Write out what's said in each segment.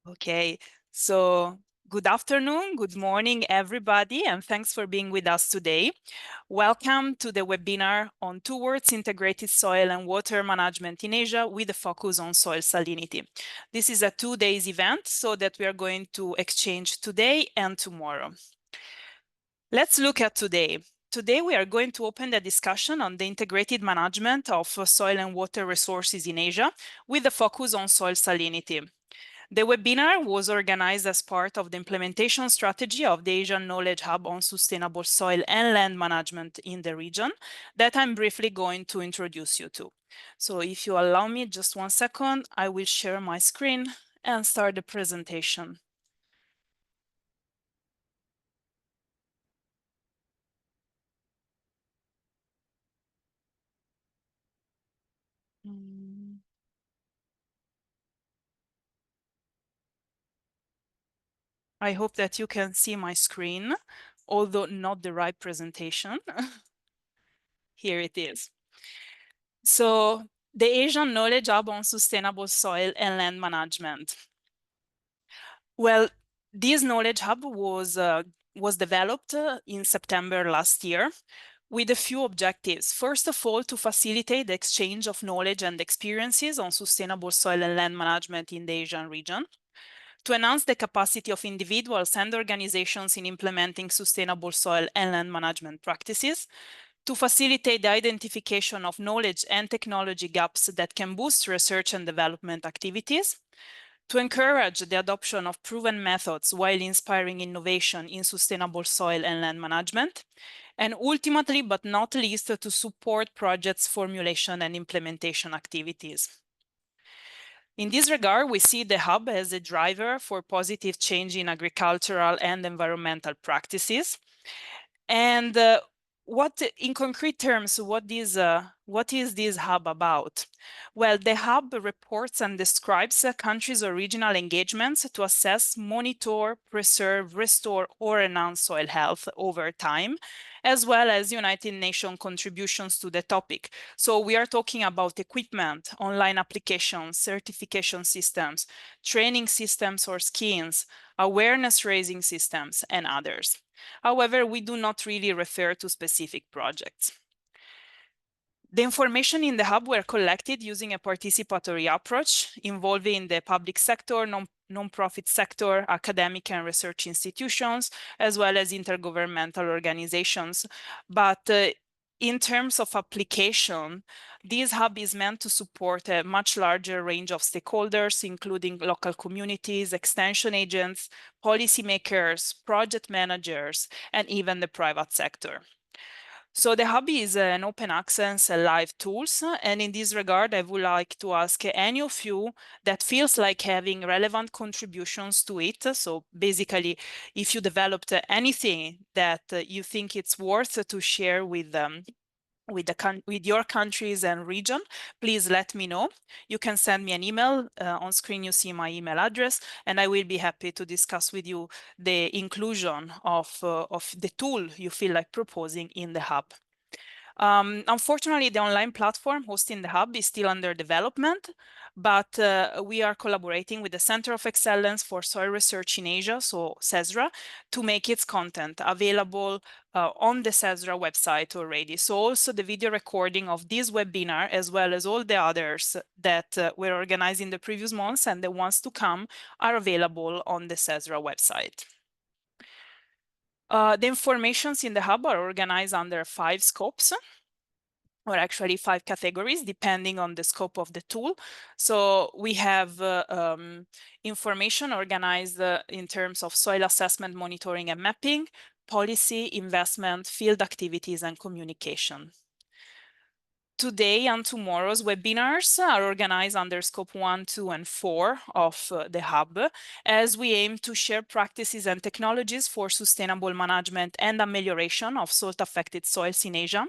Okay, so good afternoon, good morning, everybody, and thanks for being with us today. Welcome to the webinar on Towards Integrated Soil and Water Management in Asia with a focus on soil salinity. This is a 2 days event, so that we are going to exchange today and tomorrow. Let's look at today. Today, we are going to open the discussion on the integrated management of soil and water resources in Asia with a focus on soil salinity. The webinar was organized as part of the implementation strategy of the Asian Knowledge Hub on sustainable soil and land management in the region that I'm briefly going to introduce you to. So if you allow me just 1 second, I will share my screen and start the presentation. I hope that you can see my screen, although not the right presentation. Here it is. So the Asian Knowledge Hub on Sustainable Soil and Land Management. Well, this Knowledge Hub was developed in September last year with a few objectives. First of all, to facilitate the exchange of knowledge and experiences on sustainable soil and land management in the Asian region, to enhance the capacity of individuals and organizations in implementing sustainable soil and land management practices, to facilitate the identification of knowledge and technology gaps that can boost research and development activities, to encourage the adoption of proven methods while inspiring innovation in sustainable soil and land management, and ultimately, but not least, to support projects' formulation and implementation activities. In this regard, we see the hub as a driver for positive change in agricultural and environmental practices. And in concrete terms, what is this hub about? Well, the hub reports and describes countries' original engagements to assess, monitor, preserve, restore, or enhance soil health over time, as well as United Nations contributions to the topic. So we are talking about equipment, online applications, certification systems, training systems or skills, awareness raising systems, and others. However, we do not really refer to specific projects. The information in the hub were collected using a participatory approach involving the public sector, non-profit sector, academic and research institutions, as well as intergovernmental organizations. But in terms of application, this hub is meant to support a much larger range of stakeholders, including local communities, extension agents, policymakers, project managers, and even the private sector. So the hub is an open access live tools. And in this regard, I would like to ask any of you that feels like having relevant contributions to it. So basically, if you developed anything that you think it's worth to share with with your countries and region, please let me know. You can send me an email. On screen, you see my email address, and I will be happy to discuss with you the inclusion of the tool you feel like proposing in the hub. Unfortunately, the online platform hosting the hub is still under development, but we are collaborating with the Center of Excellence for Soil Research in Asia, so CESRA, to make its content available on the CESRA website already. So also the video recording of this webinar, as well as all the others that were organized in the previous months and the ones to come, are available on the CESRA website. The informations in the hub are organized under 5 scopes, or actually 5 categories, depending on the scope of the tool. So we have information organized in terms of soil assessment, monitoring, and mapping, policy, investment, field activities, and communication. Today and tomorrow's webinars are organized under scope 1, 2, and 4 of the hub, as we aim to share practices and technologies for sustainable management and amelioration of salt-affected soils in Asia,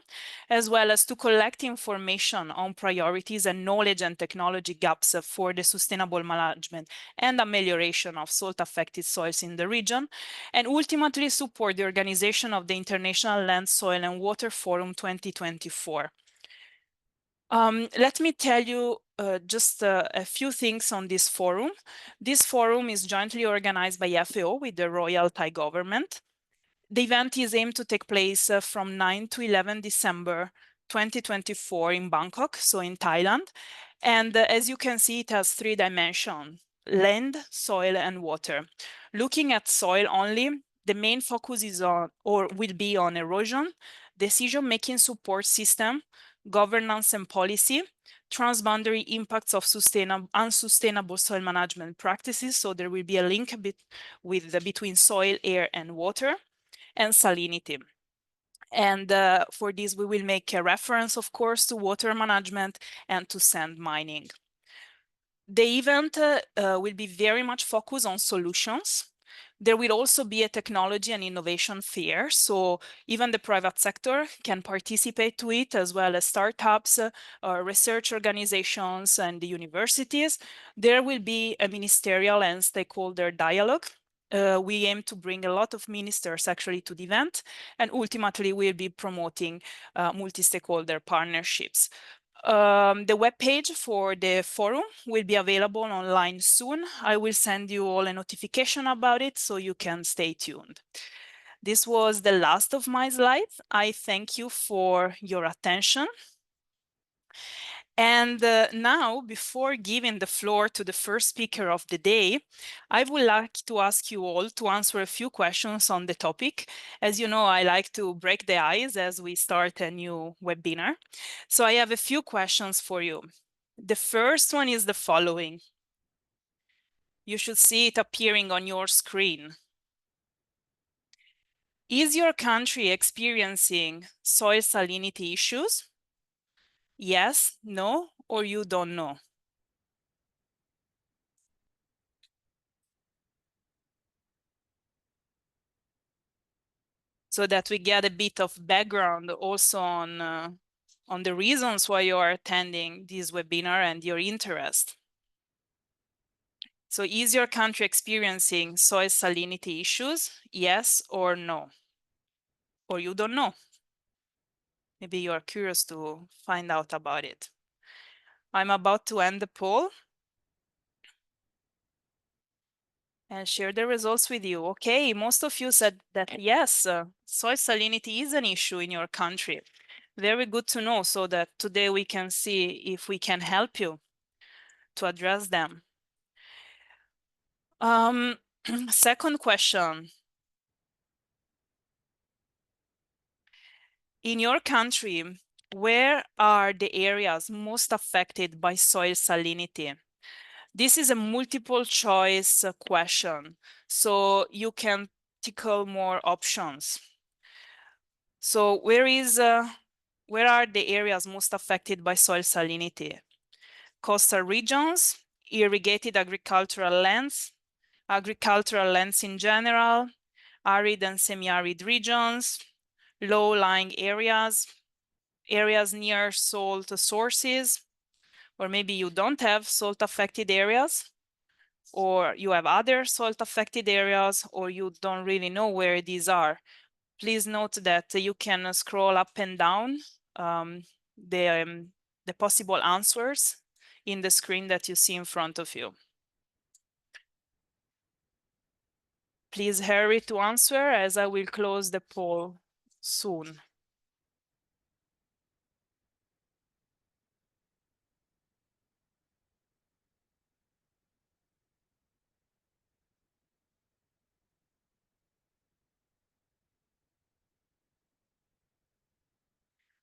as well as to collect information on priorities and knowledge and technology gaps for the sustainable management and amelioration of salt-affected soils in the region, and ultimately support the organization of the International Land, Soil, and Water Forum 2024. Let me tell you just a few things on this forum. This forum is jointly organized by FAO with the Royal Thai government. The event is aimed to take place from 9 to 11 December 2024 in Bangkok, so in Thailand. And as you can see, it has three dimensions: land, soil, and water. Looking at soil only, the main focus is on, or will be on, erosion, decision-making support system, governance and policy, transboundary impacts of unsustainable soil management practices. So there will be a link between soil, air, and water, and salinity. And for this, we will make a reference, of course, to water management and to sand mining. The event will be very much focused on solutions. There will also be a technology and innovation fair, so even the private sector can participate to it, as well as startups, research organizations, and the universities. There will be a ministerial and stakeholder dialogue. We aim to bring a lot of ministers actually to the event, and ultimately we'll be promoting multi-stakeholder partnerships. The webpage for the forum will be available online soon. I will send you all a notification about it so you can stay tuned. This was the last of my slides. I thank you for your attention. And now, before giving the floor to the first speaker of the day, I would like to ask you all to answer a few questions on the topic. As you know, I like to break the ice as we start a new webinar. So I have a few questions for you. The first one is the following. You should see it appearing on your screen. Is your country experiencing soil salinity issues? Yes, no, or you don't know? So that we get a bit of background also on the reasons why you are attending this webinar and your interest. So is your country experiencing soil salinity issues? Yes or no? Or you don't know? Maybe you are curious to find out about it. I'm about to end the poll and share the results with you. Okay, most of you said that yes, soil salinity is an issue in your country. Very good to know, so that today we can see if we can help you to address them. Second question. In your country, where are the areas most affected by soil salinity? This is a multiple choice question, so you can tickle more options. So where are the areas most affected by soil salinity? Coastal regions, irrigated agricultural lands in general, arid and semi-arid regions, low-lying areas, areas near salt sources, or maybe you don't have salt-affected areas, or you have other salt-affected areas, or you don't really know where these are. Please note that you can scroll up and down the possible answers in the screen that you see in front of you. Please hurry to answer, as I will close the poll soon.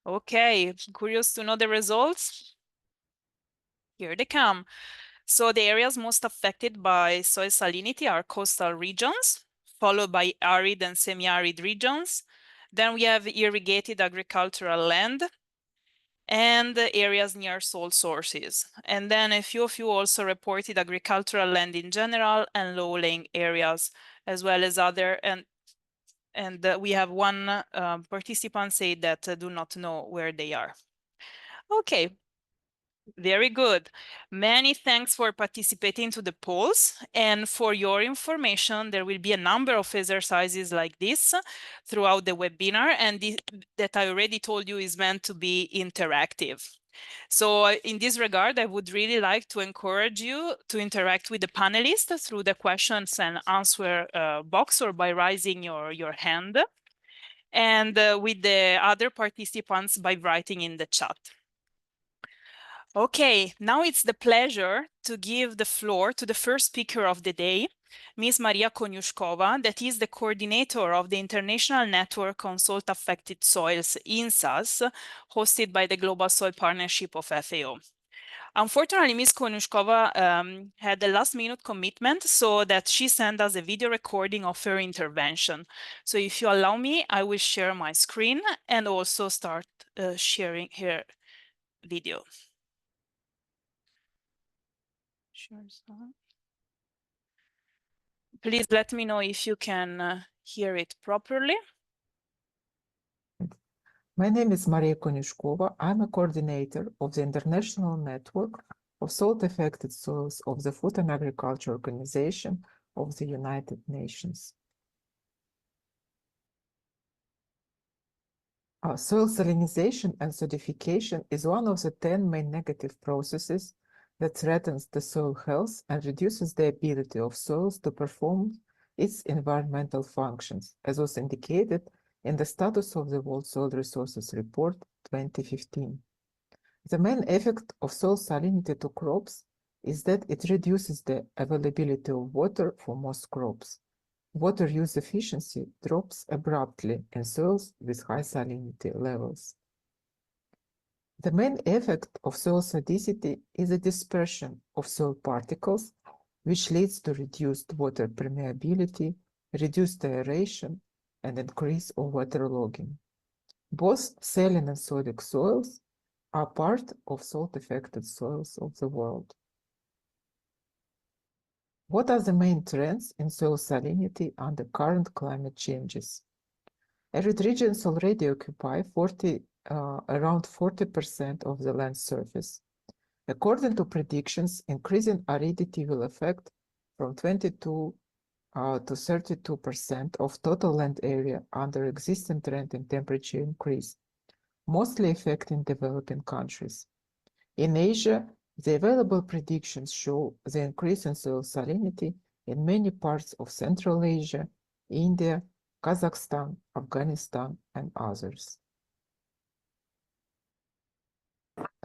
Okay, curious to know the results? Here they come. So the areas most affected by soil salinity are coastal regions, followed by arid and semi-arid regions. Then we have irrigated agricultural land and the areas near salt sources. And then a few of you also reported agricultural land in general and low-lying areas, as well as other. And we have one participant say that do not know where they are. Okay, very good. Many thanks for participating to the polls. And for your information, there will be a number of exercises like this throughout the webinar, and that I already told you is meant to be interactive. So in this regard, I would really like to encourage you to interact with the panelists through the questions and answer box or by raising your hand, and with the other participants by writing in the chat. Okay, now it's the pleasure to give the floor to the first speaker of the day, Ms. Maria Koniuszkova, that is the coordinator of the International Network on Salt Affected Soils, INSAS, hosted by the Global Soil Partnership of FAO. Unfortunately, Ms. Koniuszkova had a last-minute commitment, so that she sent us a video recording of her intervention. So if you allow me, I will share my screen and also start sharing her video. Please let me know if you can hear it properly. My name is Maria Koniuszkova. I'm a coordinator of the International Network of Salt-Affected Soils of the Food and Agriculture Organization of the United Nations. Soil salinization and acidification is one of the 10 main negative processes that threatens the soil health and reduces the ability of soils to perform its environmental functions, as was indicated in the Status of the World Soil Resources Report 2015. The main effect of soil salinity to crops is that it reduces the availability of water for most crops. Water use efficiency drops abruptly in soils with high salinity levels. The main effect of soil acidity is the dispersion of soil particles, which leads to reduced water permeability, reduced aeration, and increase of waterlogging. Both saline and sodic soils are part of salt-affected soils of the world. What are the main trends in soil salinity under current climate changes? Arid regions already occupy around 40% of the land surface. According to predictions, increasing aridity will affect from 22 to 32% of total land area under existing trend in temperature increase, mostly affecting developing countries. In Asia, the available predictions show the increase in soil salinity in many parts of Central Asia, India, Kazakhstan, Afghanistan, and others.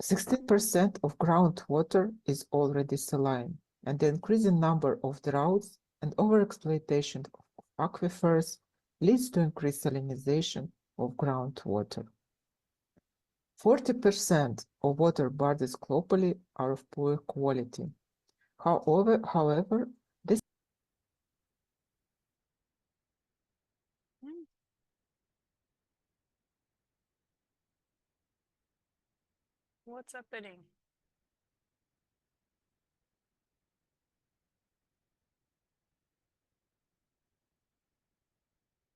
16% of groundwater is already saline, and the increasing number of droughts and overexploitation of aquifers leads to increased salinization of groundwater. 40% of water bodies globally are of poor quality. However, this What's happening?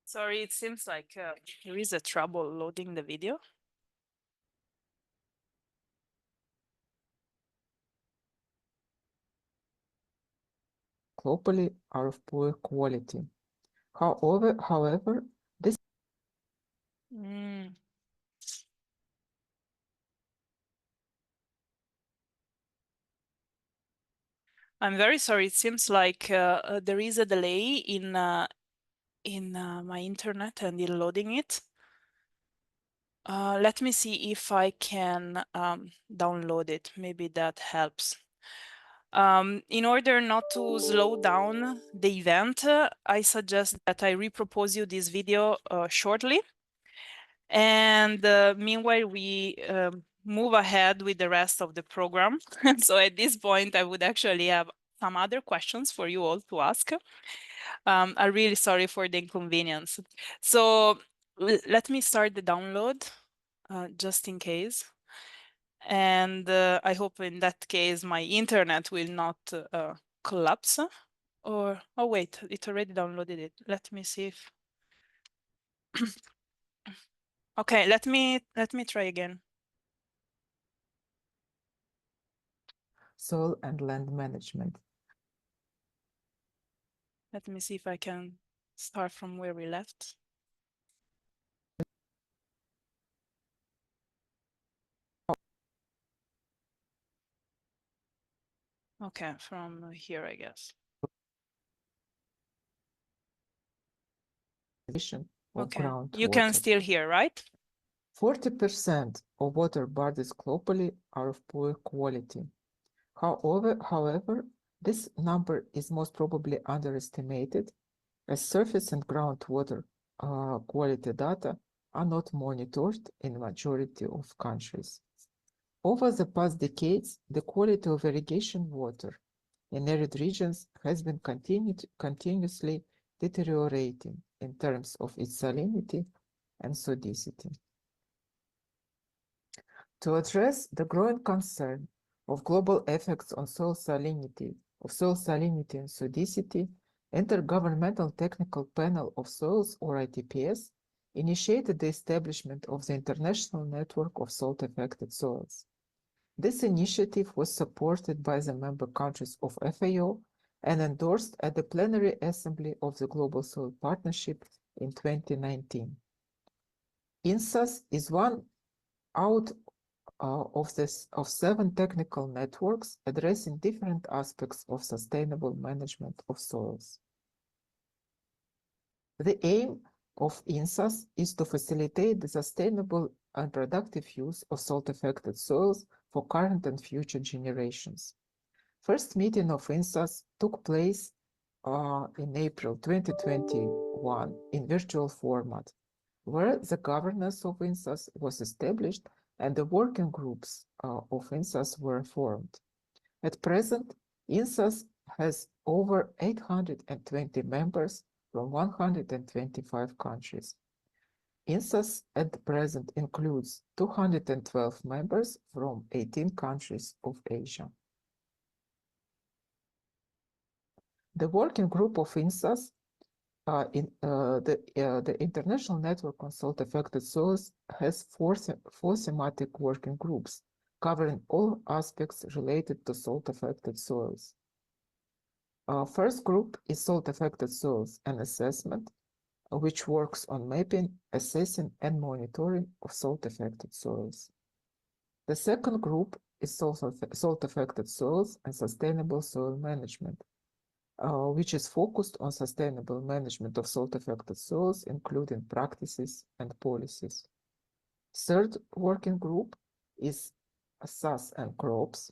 Sorry, it seems like there is a trouble loading the video. globally are of poor quality. However, this I'm very sorry. It seems like there is a delay in my internet and in loading it. Let me see if I can download it. Maybe that helps. In order not to slow down the event, I suggest that I repropose you this video shortly. And meanwhile, we move ahead with the rest of the program. So at this point, I would actually have some other questions for you all to ask. I'm really sorry for the inconvenience. So let me start the download just in case. And I hope in that case, my internet will not collapse. Or, oh wait, it already downloaded it. Let me see if, okay, let me try again. soil and land management. Let me see if I can start from where we left. Okay, from here, I guess. Of Okay, you can groundwater. still hear, right? 40% of water bodies globally are of poor quality. However, this number is most probably underestimated, as surface and groundwater quality data are not monitored in majority of countries. Over the past decades, the quality of irrigation water in arid regions has been continuously deteriorating in terms of its salinity and sodicity. To address the growing concern of global effects on soil salinity and sodicity, Intergovernmental Technical Panel of Soils, or ITPS, initiated the establishment of the International Network of Salt-Affected Soils. This initiative was supported by the member countries of FAO and endorsed at the Plenary Assembly of the Global Soil Partnership in 2019. INSAS is one out of 7 technical networks addressing different aspects of sustainable management of soils. The aim of INSAS is to facilitate the sustainable and productive use of salt-affected soils for current and future generations. First meeting of INSAS took place in April 2021 in virtual format, where the governance of INSAS was established and the working groups of INSAS were formed. At present, INSAS has over 820 members from 125 countries. INSAS at present includes 212 members from 18 countries of Asia. The working group of INSAS the International Network on Salt-Affected Soils has four thematic working groups covering all aspects related to salt-affected soils. First group is Salt-Affected Soils and Assessment, which works on mapping, assessing, and monitoring of salt-affected soils. The second group is Salt-Affected Soils and Sustainable Soil Management, which is focused on sustainable management of salt-affected soils, including practices and policies. Third working group is SAS and Crops,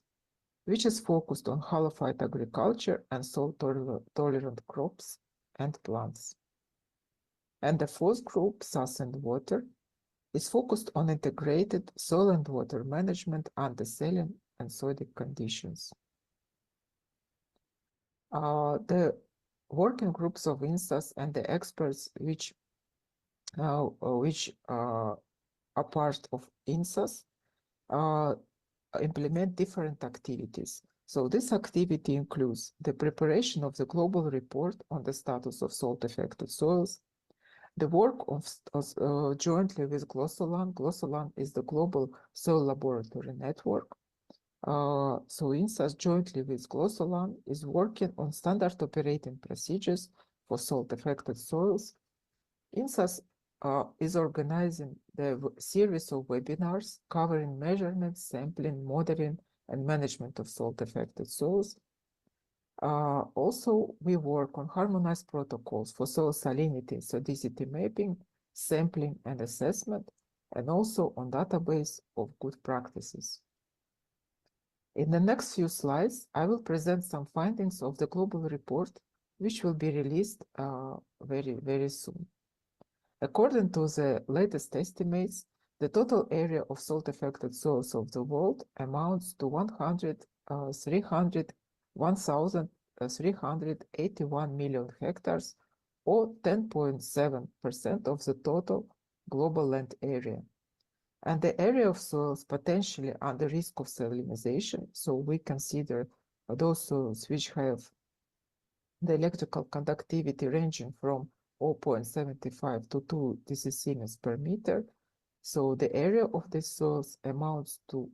which is focused on halophyte agriculture and salt-tolerant crops and plants. And the fourth group, SAS and Water, is focused on integrated soil and water management under saline and sodic conditions. The working groups of INSAS and the experts which are part of INSAS implement different activities. So this activity includes the preparation of the global report on the status of salt-affected soils, the work jointly with Glossolan. Glossolan is the global soil laboratory network. So INSAS jointly with Glossolan is working on standard operating procedures for salt-affected soils. INSAS is organizing the series of webinars covering measurements, sampling, modeling, and management of salt-affected soils. Also, we work on harmonized protocols for soil salinity, sodicity mapping, sampling, and assessment, and also on database of good practices. In the next few slides, I will present some findings of the global report, which will be released very soon. According to the latest estimates, the total area of salt-affected soils of the world amounts to 1,381 million hectares, or 10.7% of the total global land area. And the area of soils potentially under risk of salinization, so we consider those soils which have the electrical conductivity ranging from 0.75 to 2 decisiemens per meter. So the area of these soils amounts to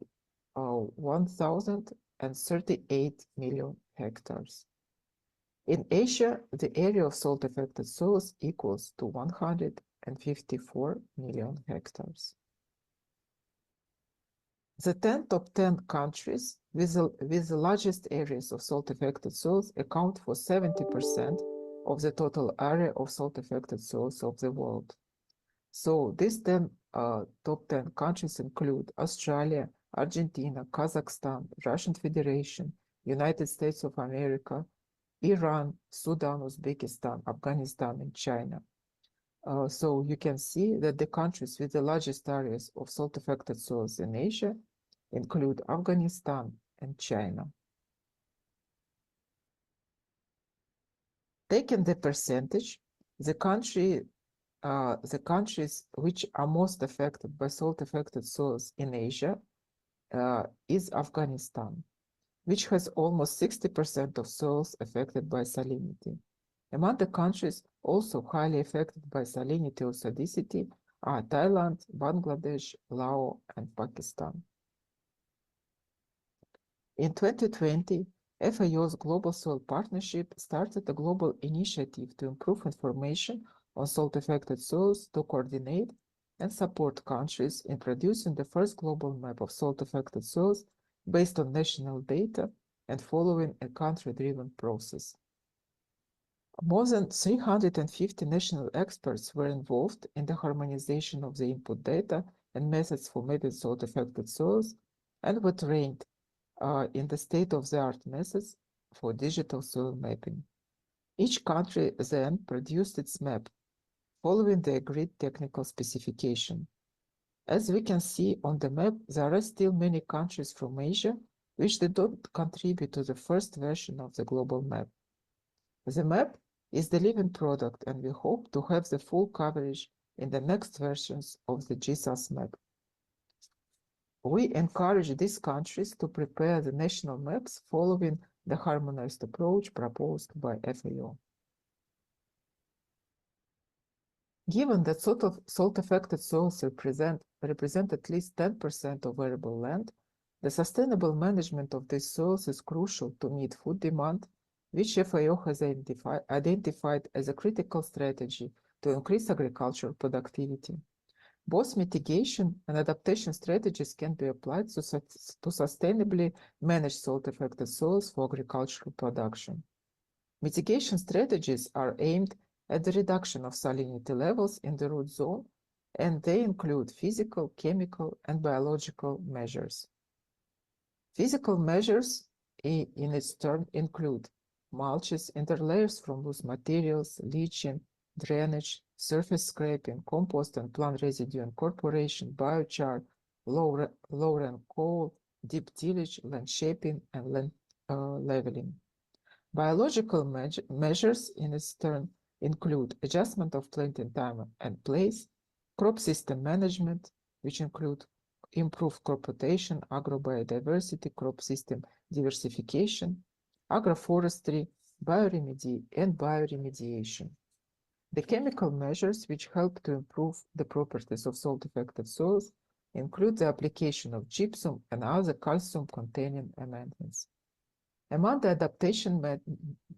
1,038 million hectares. In Asia, the area of salt-affected soils equals to 154 million hectares. The 10 top 10 countries with the largest areas of salt-affected soils account for 70% of the total area of salt-affected soils of the world. So these 10 top 10 countries include Australia, Argentina, Kazakhstan, Russian Federation, United States of America, Iran, Sudan, Uzbekistan, Afghanistan, and China. So you can see that the countries with the largest areas of salt-affected soils in Asia include Afghanistan and China. Taking the percentage, the countries which are most affected by salt-affected soils in Asia is Afghanistan, which has almost 60% of soils affected by salinity. Among the countries also highly affected by salinity or acidity are Thailand, Bangladesh, Laos, and Pakistan. In 2020, FAO's Global Soil Partnership started a global initiative to improve information on salt-affected soils to coordinate and support countries in producing the first global map of salt-affected soils based on national data and following a country-driven process. More than 350 national experts were involved in the harmonization of the input data and methods for mapping salt-affected soils and were trained in the state-of-the-art methods for digital soil mapping. Each country then produced its map, following the agreed technical specification. As we can see on the map, there are still many countries from Asia which did not contribute to the first version of the global map. The map is the living product, and we hope to have the full coverage in the next versions of the GSAS map. We encourage these countries to prepare the national maps following the harmonized approach proposed by FAO. Given that salt-affected soils represent at least 10% of arable land, the sustainable management of these soils is crucial to meet food demand, which FAO has identified as a critical strategy to increase agricultural productivity. Both mitigation and adaptation strategies can be applied to sustainably manage salt-affected soils for agricultural production. Mitigation strategies are aimed at the reduction of salinity levels in the root zone, and they include physical, chemical, and biological measures. Physical measures, in its turn, include mulches, interlayers from loose materials, leaching, drainage, surface scraping, compost and plant residue incorporation, biochar, low-run coal, deep tillage, land shaping, and land leveling. Biological measures, in its turn, include adjustment of planting time and place, crop system management, which include improved crop rotation, agrobiodiversity, crop system diversification, agroforestry, bioremediation. The chemical measures which help to improve the properties of salt-affected soils include the application of gypsum and other calcium-containing amendments. Among the adaptation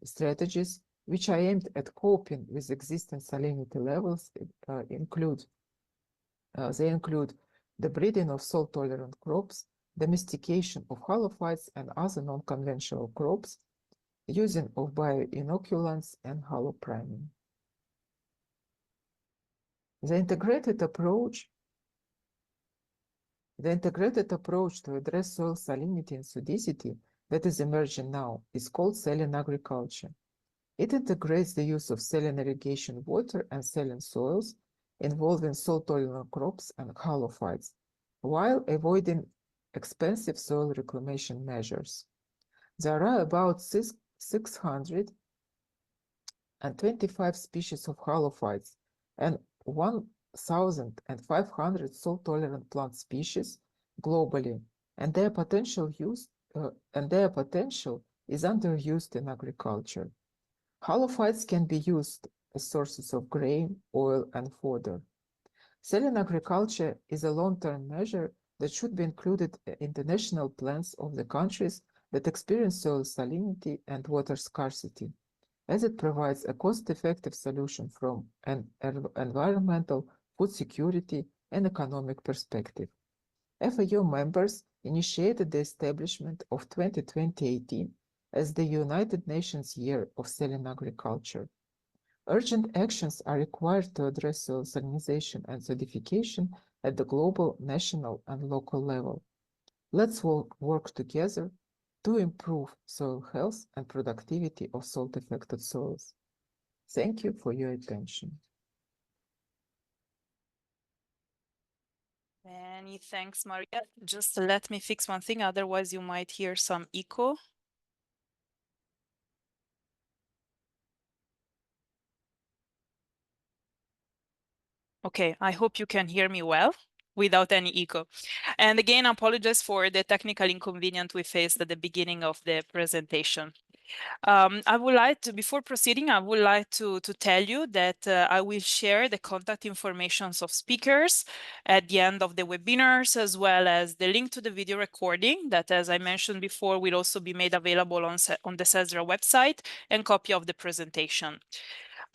strategies which are aimed at coping with existing salinity levels include the breeding of salt-tolerant crops, domestication of halophytes and other non-conventional crops, using of bioinoculants, and halopriming. The integrated approach to address soil salinity and sodicity that is emerging now is called saline agriculture. It integrates the use of saline irrigation water and saline soils involving salt-tolerant crops and halophytes, while avoiding expensive soil reclamation measures. There are about 625 species of halophytes and 1,500 salt-tolerant plant species globally, and their potential is underused in agriculture. Halophytes can be used as sources of grain, oil, and fodder. Saline agriculture is a long-term measure that should be included in the national plans of the countries that experience soil salinity and water scarcity, as it provides a cost-effective solution from an environmental, food security, and economic perspective. FAO members initiated the establishment of 2018 as the United Nations Year of Saline Agriculture. Urgent actions are required to address soil salinization and acidification at the global, national, and local level. Let's work together to improve soil health and productivity of salt-affected soils. Thank you for your attention. Many thanks, Maria. Just let me fix one thing, otherwise you might hear some echo. Okay, I hope you can hear me well without any echo. And again, I apologize for the technical inconvenience we faced at the beginning of the presentation. I would like to, before proceeding, I would like to tell you that I will share the contact information of speakers at the end of the webinars, as well as the link to the video recording that, as I mentioned before, will also be made available on the CESRA website, and copy of the presentation.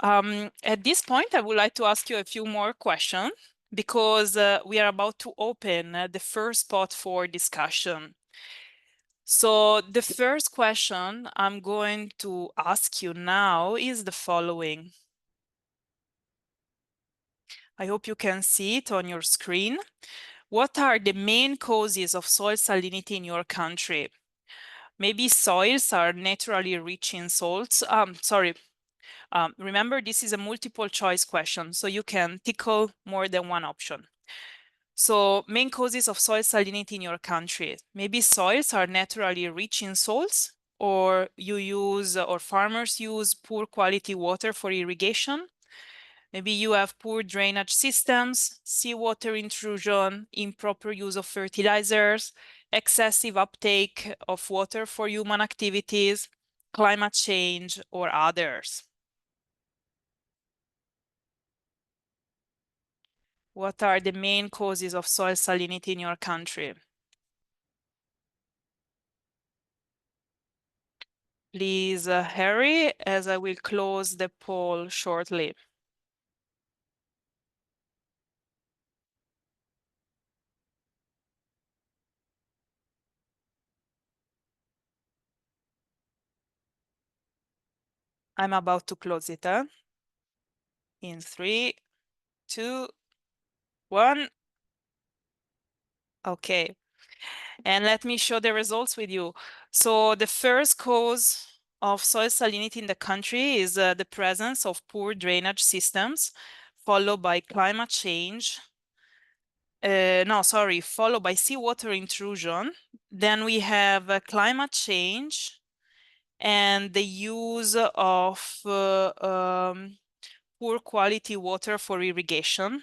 At this point, I would like to ask you a few more questions because we are about to open the first spot for discussion. So the first question I'm going to ask you now is the following. I hope you can see it on your screen. What are the main causes of soil salinity in your country? Maybe soils are naturally rich in salts. Remember, this is a multiple choice question, so you can tickle more than one option. So main causes of soil salinity in your country. Maybe soils are naturally rich in salts, or you use, or farmers use poor quality water for irrigation. Maybe you have poor drainage systems, seawater intrusion, improper use of fertilizers, excessive uptake of water for human activities, climate change, or others. What are the main causes of soil salinity in your country? Please hurry, as I will close the poll shortly. I'm about to close it, in 3, 2, 1. Okay, and let me show the results with you. So the first cause of soil salinity in the country is the presence of poor drainage systems, followed by climate change. Followed by seawater intrusion. Then we have climate change and the use of poor quality water for irrigation.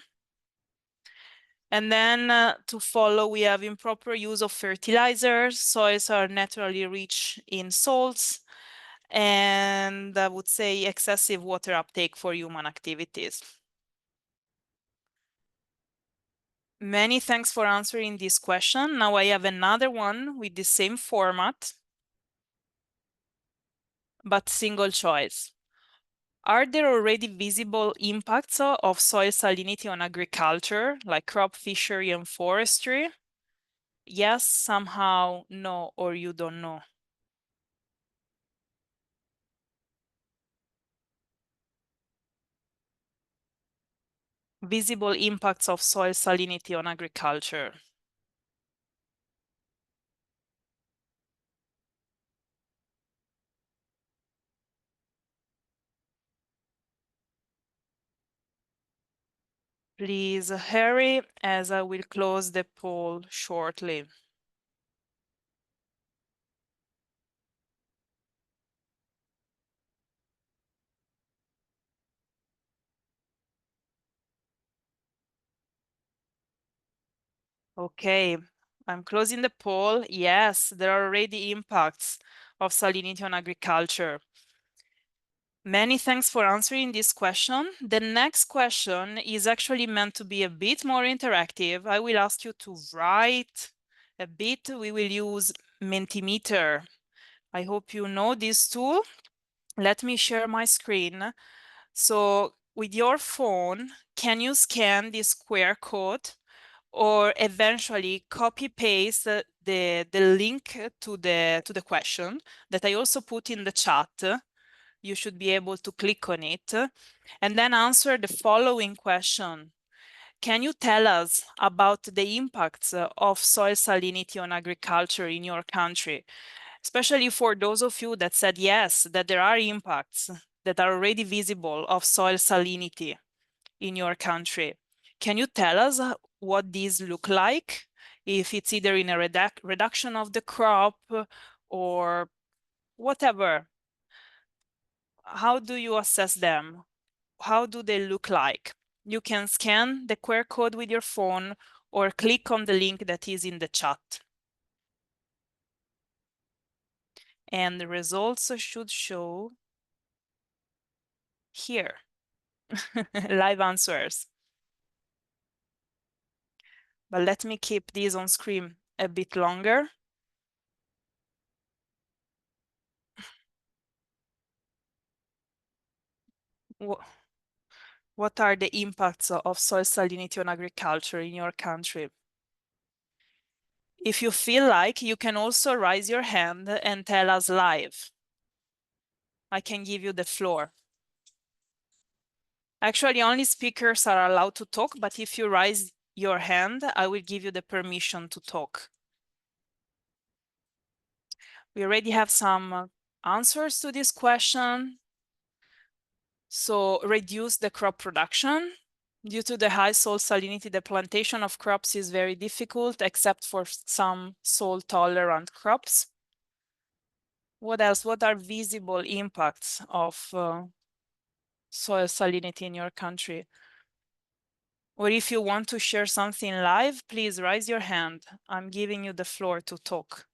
And then to follow, we have improper use of fertilizers. Soils are naturally rich in salts, and I would say excessive water uptake for human activities. Many thanks for answering this question. Now I have another one with the same format, but single choice. Are there already visible impacts of soil salinity on agriculture, like crop fishery and forestry? Yes, somehow, no, or you don't know. Visible impacts of soil salinity on agriculture. Please hurry, as I will close the poll shortly. Okay, I'm closing the poll. Yes, there are already impacts of salinity on agriculture. Many thanks for answering this question. The next question is actually meant to be a bit more interactive. I will ask you to write a bit. We will use Mentimeter. I hope you know this tool. Let me share my screen. So with your phone, can you scan this QR code or eventually copy paste the link to the question that I also put in the chat. You should be able to click on it and then answer the following question. Can you tell us about the impacts of soil salinity on agriculture in your country? Especially for those of you that said yes, that there are impacts that are already visible of soil salinity in your country. Can you tell us what these look like? If it's either in a reduction of the crop or whatever. How do you assess them? How do they look like? You can scan the QR code with your phone or click on the link that is in the chat. And the results should show here. Live answers. But let me keep these on screen a bit longer. What are the impacts of soil salinity on agriculture in your country? If you feel like, you can also raise your hand and tell us live. I can give you the floor. Actually, only speakers are allowed to talk, but if you raise your hand, I will give you the permission to talk. We already have some answers to this question. So reduce the crop production. Due to the high soil salinity, the plantation of crops is very difficult, except for some salt-tolerant crops. What else? What are visible impacts of soil salinity in your country? Or if you want to share something live, please raise your hand. I'm giving you the floor to talk.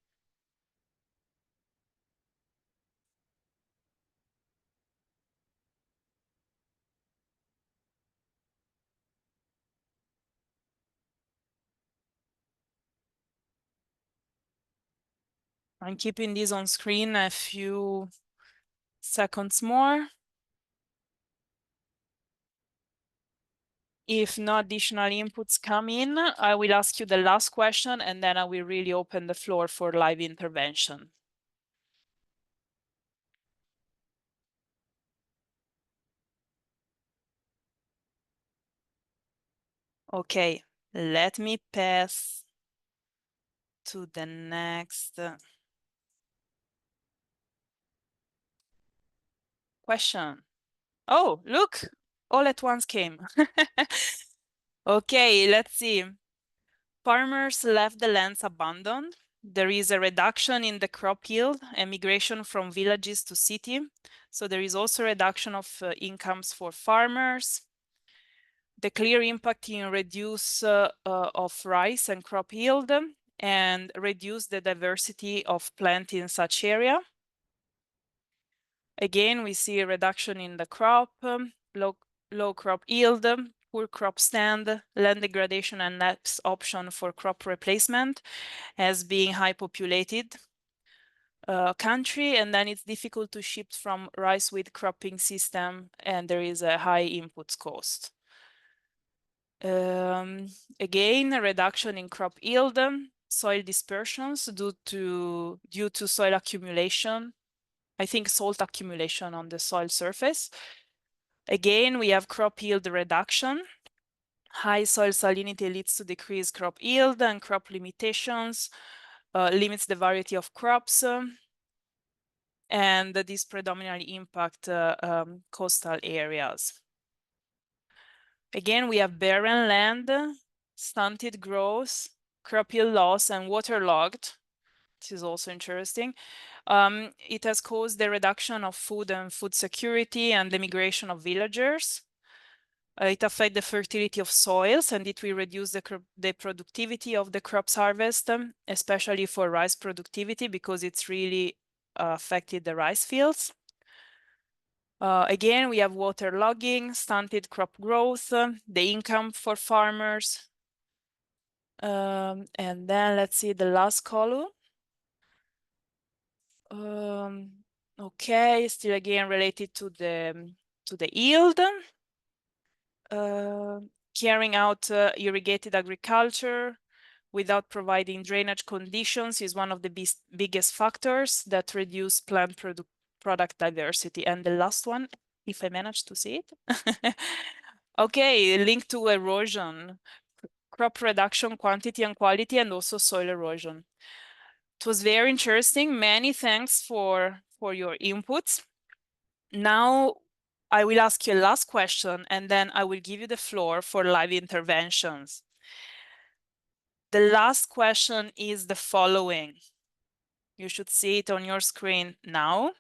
I'm keeping this on screen a few seconds more. If no additional inputs come in, I will ask you the last question and then I will really open the floor for live intervention. Okay, let me pass to the next question. Oh, look, all at once came. Okay, let's see. Farmers left the lands abandoned. There is a reduction in the crop yield, emigration from villages to city. So there is also a reduction of incomes for farmers. The clear impact in reduce of rice and crop yield and reduce the diversity of plant in such area. Again, we see a reduction in the crop, low crop yield, poor crop stand, land degradation, and less option for crop replacement as being high populated country, and then it's difficult to shift from rice wheat cropping system, and there is a high inputs cost. Again, a reduction in crop yield, soil dispersions due to soil accumulation. I think salt accumulation on the soil surface. Again, we have crop yield reduction. High soil salinity leads to decreased crop yield, and crop limitations limits the variety of crops, and this predominantly impact coastal areas. Again, we have barren land, stunted growth, crop yield loss, and waterlogged. This is also interesting. It has caused the reduction of food and food security and the migration of villagers. It affects the fertility of soils, and it will reduce the productivity of the crops harvest, especially for rice productivity, because it's really affected the rice fields. Again, we have waterlogging, stunted crop growth, the income for farmers. And then let's see the last column. Okay, still again related to the yield. Carrying out irrigated agriculture without providing drainage conditions is one of the biggest factors that reduce plant product diversity. And the last one, if I manage to see it. Okay, linked to erosion, crop reduction, quantity and quality, and also soil erosion. It was very interesting. Many thanks for your inputs. Now I will ask you a last question, and then I will give you the floor for live interventions. The last question is the following. You should see it on your screen now.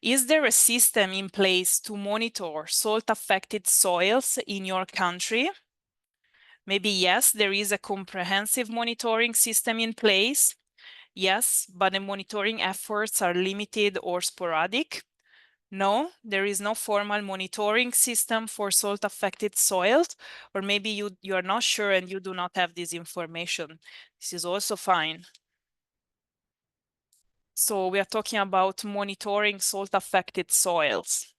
Is there a system in place to monitor salt-affected soils in your country? Maybe yes, there is a comprehensive monitoring system in place. Yes, but the monitoring efforts are limited or sporadic. No, there is no formal monitoring system for salt-affected soils, or maybe you are not sure and you do not have this information. This is also fine. So we are talking about monitoring salt-affected soils.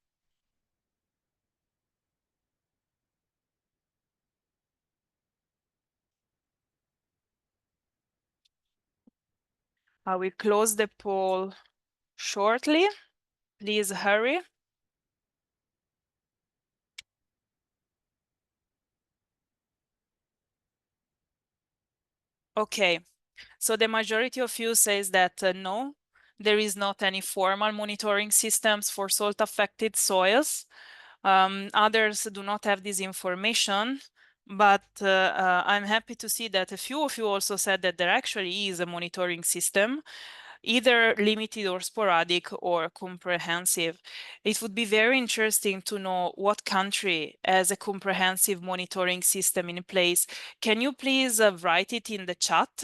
I will close the poll shortly. Please hurry. Okay, so the majority of you says that no, there is not any formal monitoring systems for salt-affected soils. Others do not have this information, but I'm happy to see that a few of you also said that there actually is a monitoring system, either limited or sporadic or comprehensive. It would be very interesting to know what country has a comprehensive monitoring system in place. Can you please write it in the chat?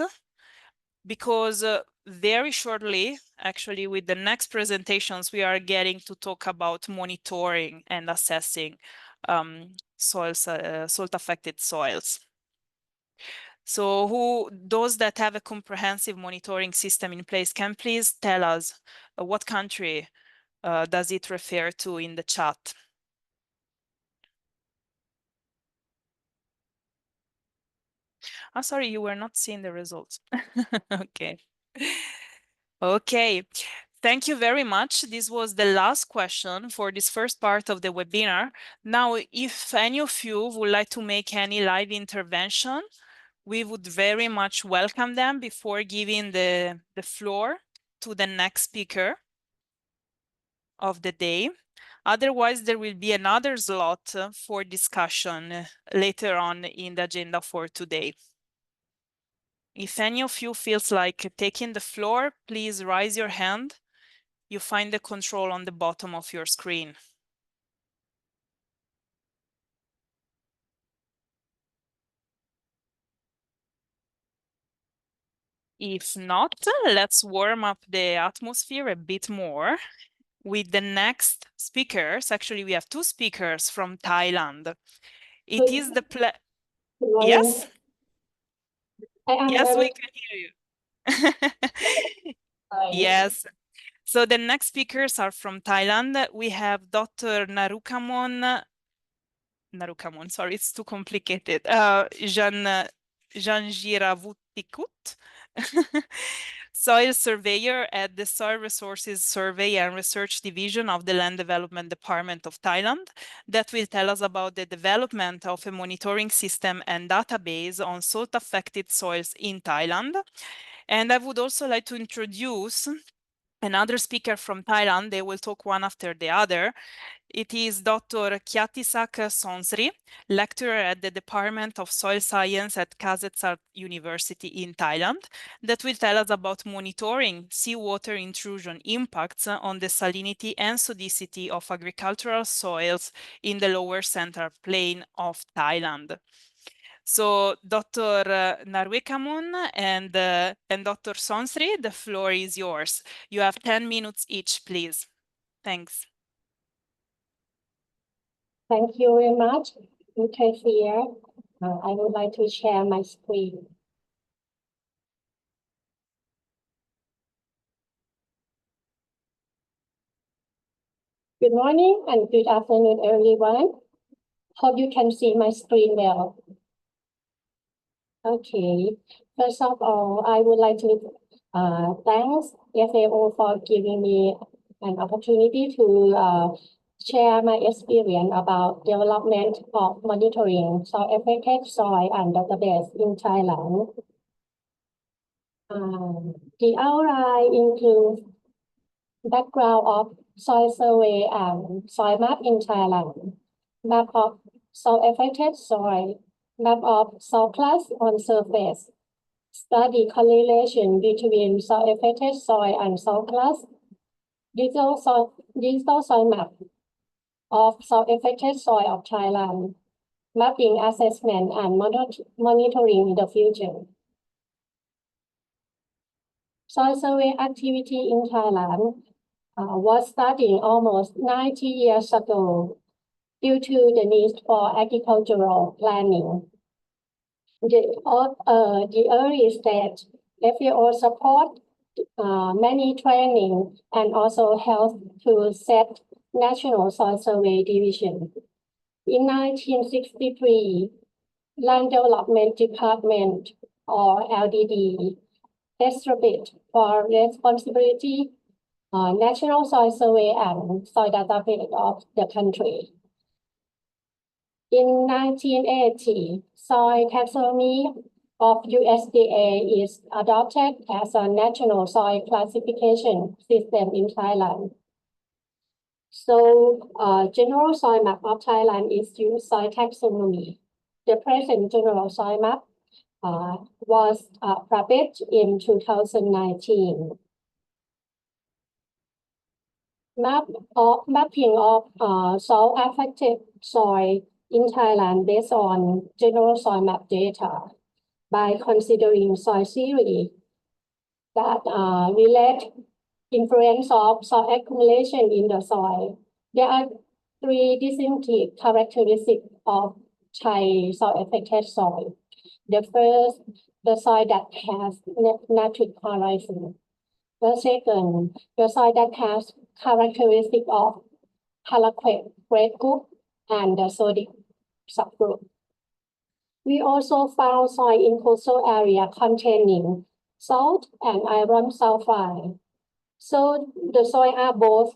Because very shortly, actually, with the next presentations, we are getting to talk about monitoring and assessing salt-affected soils. So those that have a comprehensive monitoring system in place, can please tell us what country does it refer to in the chat? I'm sorry, you were not seeing the results. Okay. Okay. Thank you very much. This was the last question for this first part of the webinar. Now, if any of you would like to make any live intervention, we would very much welcome them before giving the floor to the next speaker of the day. Otherwise, there will be another slot for discussion later on in the agenda for today. If any of you feels like taking the floor, please raise your hand. You find the control on the bottom of your screen. If not, let's warm up the atmosphere a bit more with the next speakers. Actually, we have two speakers from Thailand. It is the Yes? Yes, we can hear you. Yes. So the next speakers are from Thailand. We have Dr. Narukamon, sorry, it's too complicated. Janjiravutikut, soil surveyor at the Soil Resources Survey and Research Division of the Land Development Department of Thailand, that will tell us about the development of a monitoring system and database on salt-affected soils in Thailand. And I would also like to introduce another speaker from Thailand. They will talk one after the other. It is Dr. Kyatisak Sonsri, lecturer at the Department of Soil Science at Kasetsart University in Thailand, that will tell us about monitoring seawater intrusion impacts on the salinity and sodicity of agricultural soils in the lower central plain of Thailand. So Dr. Narwekamon and Dr. Sonsri, the floor is yours. You have 10 minutes each, please. Thanks. Thank you very much. You can hear. I would like to share my screen. Good morning and good afternoon, everyone. Hope you can see my screen well. Okay. First of all, I would like to thanks FAO for giving me an opportunity to share my experience about development of monitoring soil affected soil and database in Thailand. The outline includes background of soil survey and soil map in Thailand, map of soil affected soil, map of soil class on surface, study correlation between soil affected soil and soil class, digital soil map of soil affected soil of Thailand, mapping assessment and monitoring in the future. Soil survey activity in Thailand was starting almost 90 years ago due to the need for agricultural planning. The early stage, FAO support many training and also help to set National Soil Survey Division. In 1963, Land Development Department or LDD established for responsibility National Soil Survey and Soil Database of the country. In 1980, soil taxonomy of USDA is adopted as a national soil classification system in Thailand. So, general soil map of Thailand is used soil taxonomy. The present general soil map was published in 2019. Mapping of soil affected soil in Thailand based on general soil map data by considering soil series that relate influence of soil accumulation in the soil. There are three distinctive characteristics of Thai soil affected soil. The first, the soil that has nitric horizon. The second, the soil that has characteristic of haloquate grade group and the sodic subgroup. We also found soil in coastal area containing salt and iron sulfide. So the soil are both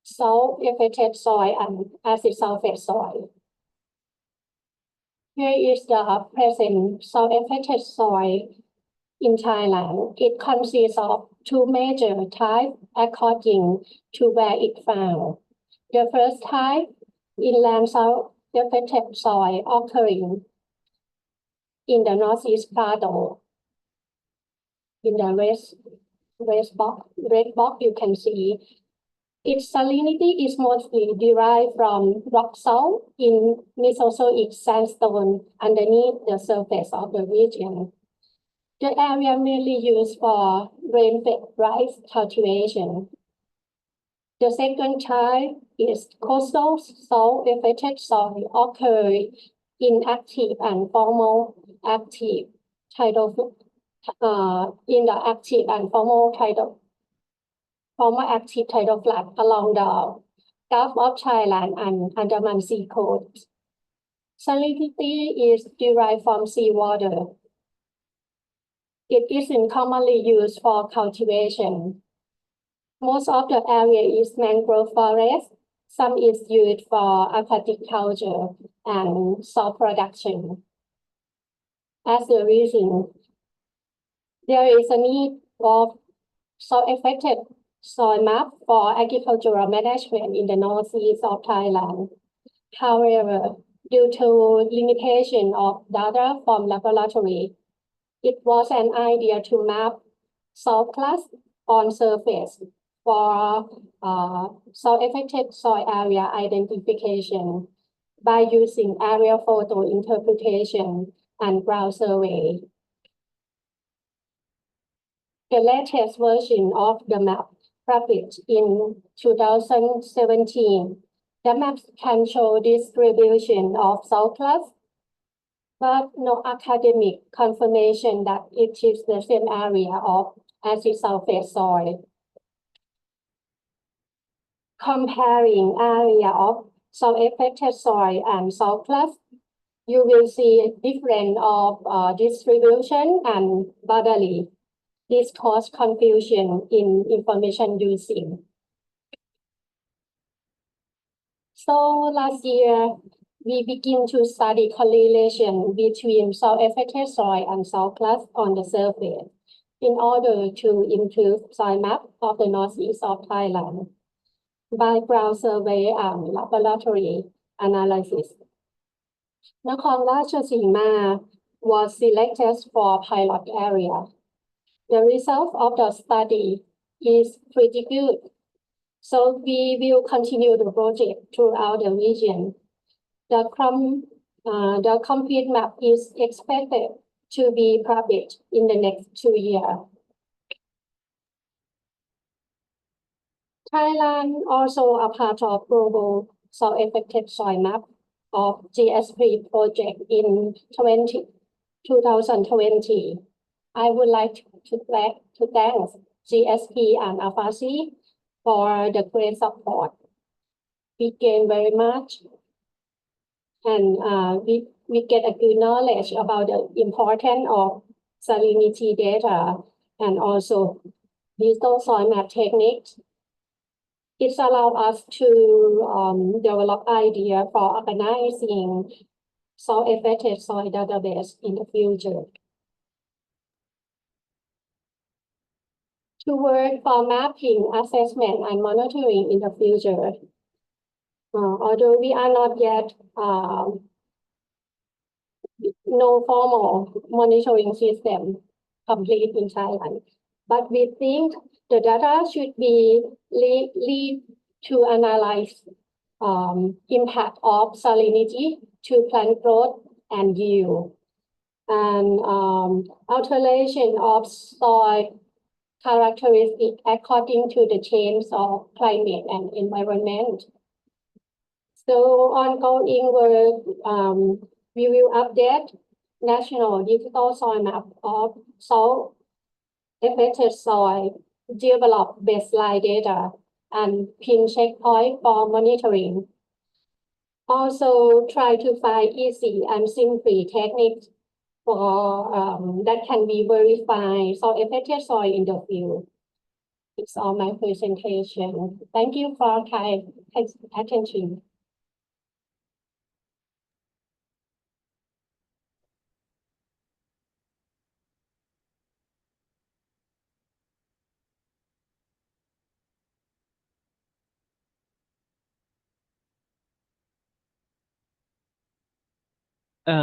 salt affected soil and acid sulfate soil. Here is the present salt affected soil in Thailand. It consists of two major types according to where it found. The first type, inland salt affected soil occurring in the northeast Prado. In the red box, you can see its salinity is mostly derived from rock salt in Mesozoic sandstone underneath the surface of the region. The area mainly used for rain-fed rice cultivation. The second type is coastal salt-affected soil occurring in active and formal active tidal in the active and formal active tidal flood along the Gulf of Thailand and Andaman Sea coast. Salinity is derived from seawater. It isn't commonly used for cultivation. Most of the area is mangrove forest. Some is used for aquatic culture and salt production. As a reason, there is a need of soil-affected soil map for agricultural management in the northeast of Thailand. However, due to limitation of data from laboratory, it was an idea to map soil class on surface for soil-affected soil area identification by using aerial photo interpretation and ground survey. The latest version of the map published in 2017. The maps can show distribution of soil class, but no academic confirmation that it is the same area of acid sulfate soil. Comparing area of soil affected soil and soil class, you will see different of distribution and boundary. This cause confusion in information using. So last year, we begin to study correlation between soil-affected soil and soil class on the surface in order to improve soil map of the northeast of Thailand by ground survey and laboratory analysis. Nakhon Ratchasima was selected for pilot area. The result of the study is pretty good. So we will continue the project throughout the region. The complete map is expected to be published in the next 2 years. Thailand also a part of global soil-affected soil map of GSP project in 2020. I would like to thank GSP and AFASI for the great support. We gain very much, and we get a good knowledge about the importance of salinity data and also digital soil map techniques. It allows us to develop idea for organizing soil-affected soil database in the future. To work for mapping, assessment, and monitoring in the future. Although we are not yet no formal monitoring system complete in Thailand, but we think the data should be lead to analyze impact of salinity to plant growth and yield, and alteration of soil characteristics according to the change of climate and environment. So ongoing work, we will update national digital soil map of soil-affected soil, develop baseline data, and pin checkpoint for monitoring. Also try to find easy and simple techniques for that can be verified soil-affected soil in the field. It's all my presentation. Thank you for kind attention.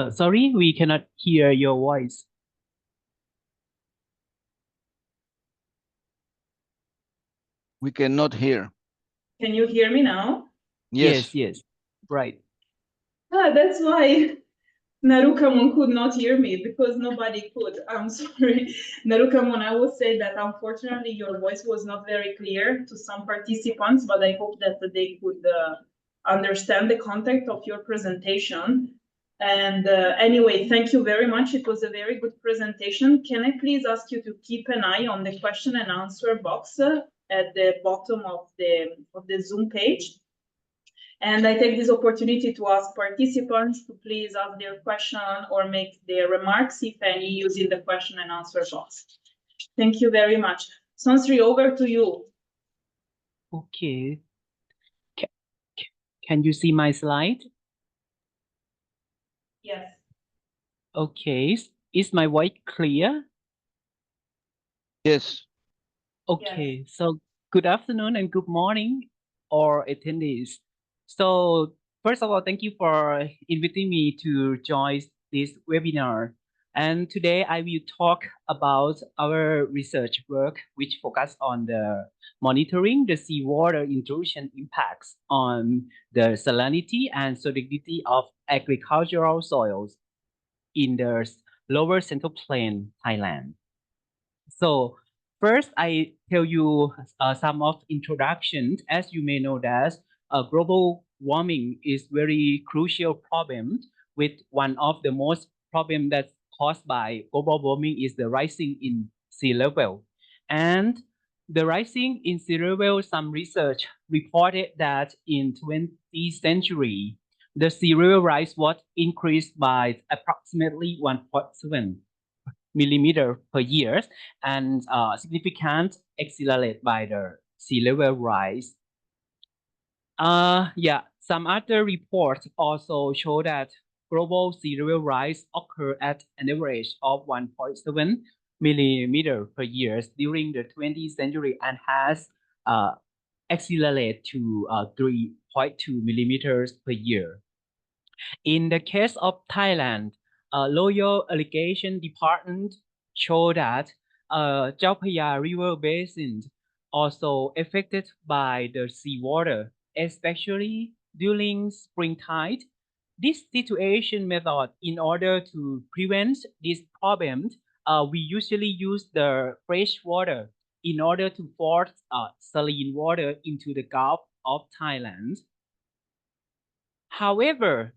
Sorry, we cannot hear your voice. We cannot hear. Can you hear me now? Yes. Yes, right. That's why Narukamon could not hear me, because nobody could. I'm sorry. Narukamon, I will say that unfortunately your voice was not very clear to some participants, but I hope that they could understand the content of your presentation. And anyway, thank you very much. It was a very good presentation. Can I please ask you to keep an eye on the question and answer box at the bottom of the Zoom page? And I take this opportunity to ask participants to please ask their question or make their remarks, if any, using the question and answer box. Thank you very much. Sonsri, over to you. Okay. Can you see my slide? Yes. Okay. Is my voice clear? Yes. Okay. Yes. So good afternoon and good morning, all attendees. So first of all, thank you for inviting me to join this webinar. And today I will talk about our research work, which focus on the monitoring the seawater intrusion impacts on the salinity and salinity of agricultural soils in the lower central plain, Thailand. So first, I tell you some of introductions. As you may know that global warming is very crucial problem, with one of the most problem that's caused by global warming is the rising in sea level. And the rising in sea level, some research reported that in 20th century, the sea level rise was increased by approximately 1.7 millimeter per year and significant accelerate by the sea level rise. Some other reports also show that global sea level rise occur at an average of 1.7 millimeter per year during the 20th century and has accelerated to 3.2 millimeters per year. In the case of Thailand, Royal Irrigation Department showed that Chao Phraya River basin also affected by the seawater, especially during spring tide. This situation method, in order to prevent this problem, we usually use the fresh water in order to force saline water into the Gulf of Thailand. However,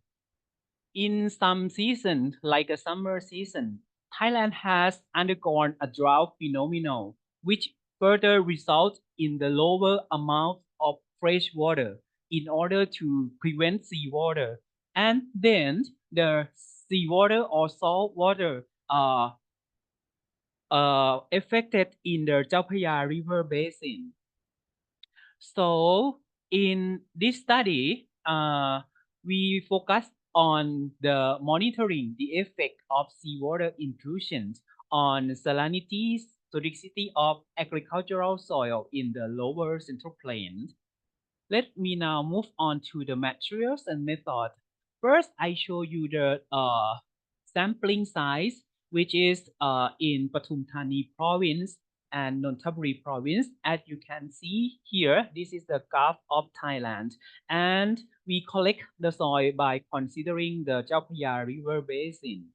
in some seasons, like a summer season, Thailand has undergone a drought phenomenon, which further results in the lower amount of fresh water in order to prevent seawater. And then the seawater or salt water are affected in the Chao Phraya River basin. So in this study, we focused on the monitoring the effect of seawater intrusions on salinity, toxicity of agricultural soil in the lower central plain. Let me now move on to the materials and method. First, I show you the sampling size, which is in Pathum Thani province and Nonthaburi province. As you can see here, this is the Gulf of Thailand. And we collect the soil by considering the Chao Phraya River basin.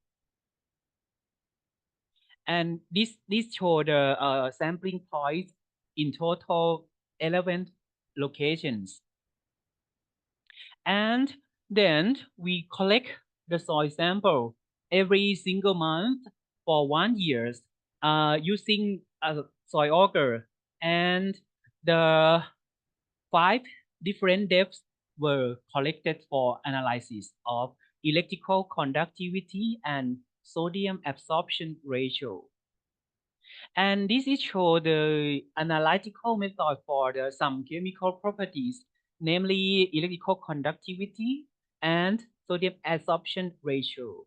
And this show the sampling points in total 11 locations. And then we collect the soil sample every single month for 1 year using a soil auger, and the 5 different depths were collected for analysis of electrical conductivity and sodium absorption ratio. And this is show the analytical method for some chemical properties, namely electrical conductivity and sodium absorption ratio.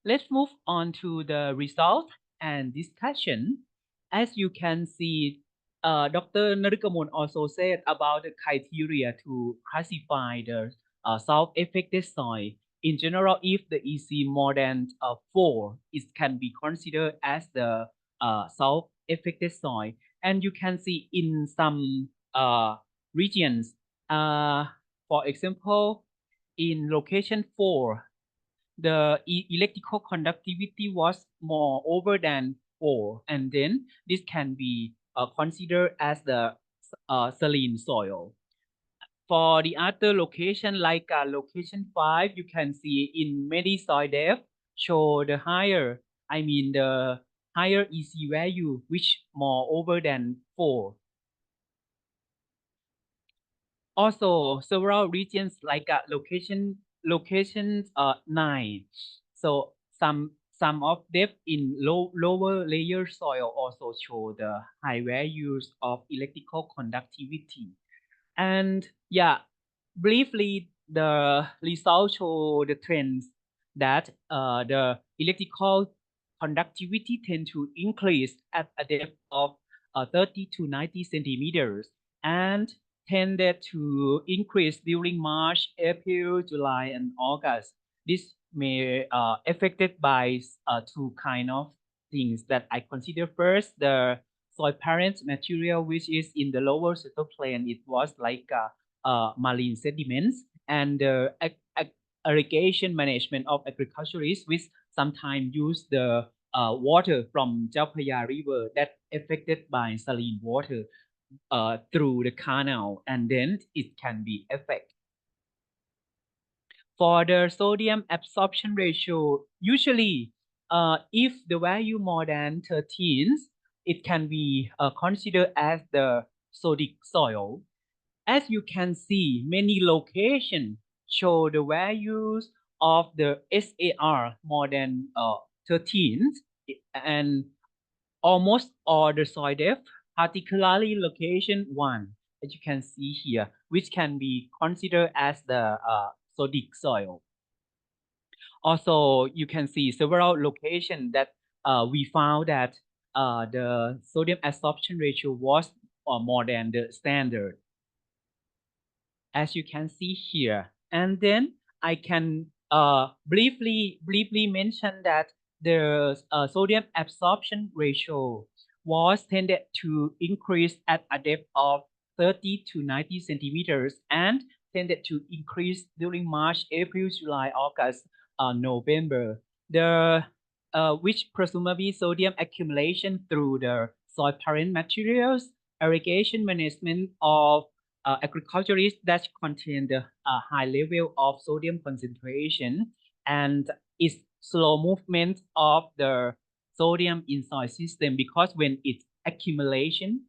Let's move on to the result and discussion. As you can see, Dr. Narukamon also said about the criteria to classify the salt-affected soil. In general, if the EC more than 4, it can be considered as the salt-affected soil. And you can see in some regions, for example, in location 4, the electrical conductivity was more over than 4, and then this can be considered as the saline soil. For the other location, like location 5, you can see in many soil depth show the higher EC value, which more over than 4. Also, several regions like location 9. So some of depth in lower layer soil also show the high values of electrical conductivity. And yeah, briefly, the results show the trends that the electrical conductivity tend to increase at a depth of 30 to 90 centimeters and tended to increase during March, April, July, and August. This may affected by 2 kind of things that I consider. First, the soil parent material, which is in the lower central plain, it was like marine sediments, and irrigation management of agriculturists, which sometimes use the water from Chao Phraya River that affected by saline water through the canal, and then it can be affected. For the sodium absorption ratio, usually if the value more than 13, it can be considered as the sodic soil. As you can see, many locations show the values of the SAR more than 13, and almost all the soil depth, particularly location 1, as you can see here, which can be considered as the sodic soil. Also, you can see several locations that we found that the sodium absorption ratio was more than the standard, as you can see here. And then I can briefly mention that the sodium absorption ratio was tended to increase at a depth of 30 to 90 centimeters and tended to increase during March, April, July, August, November. The which presumably sodium accumulation through the soil parent materials, irrigation management of agriculturists that contain the high level of sodium concentration and its slow movement of the sodium in soil system, because when it's accumulation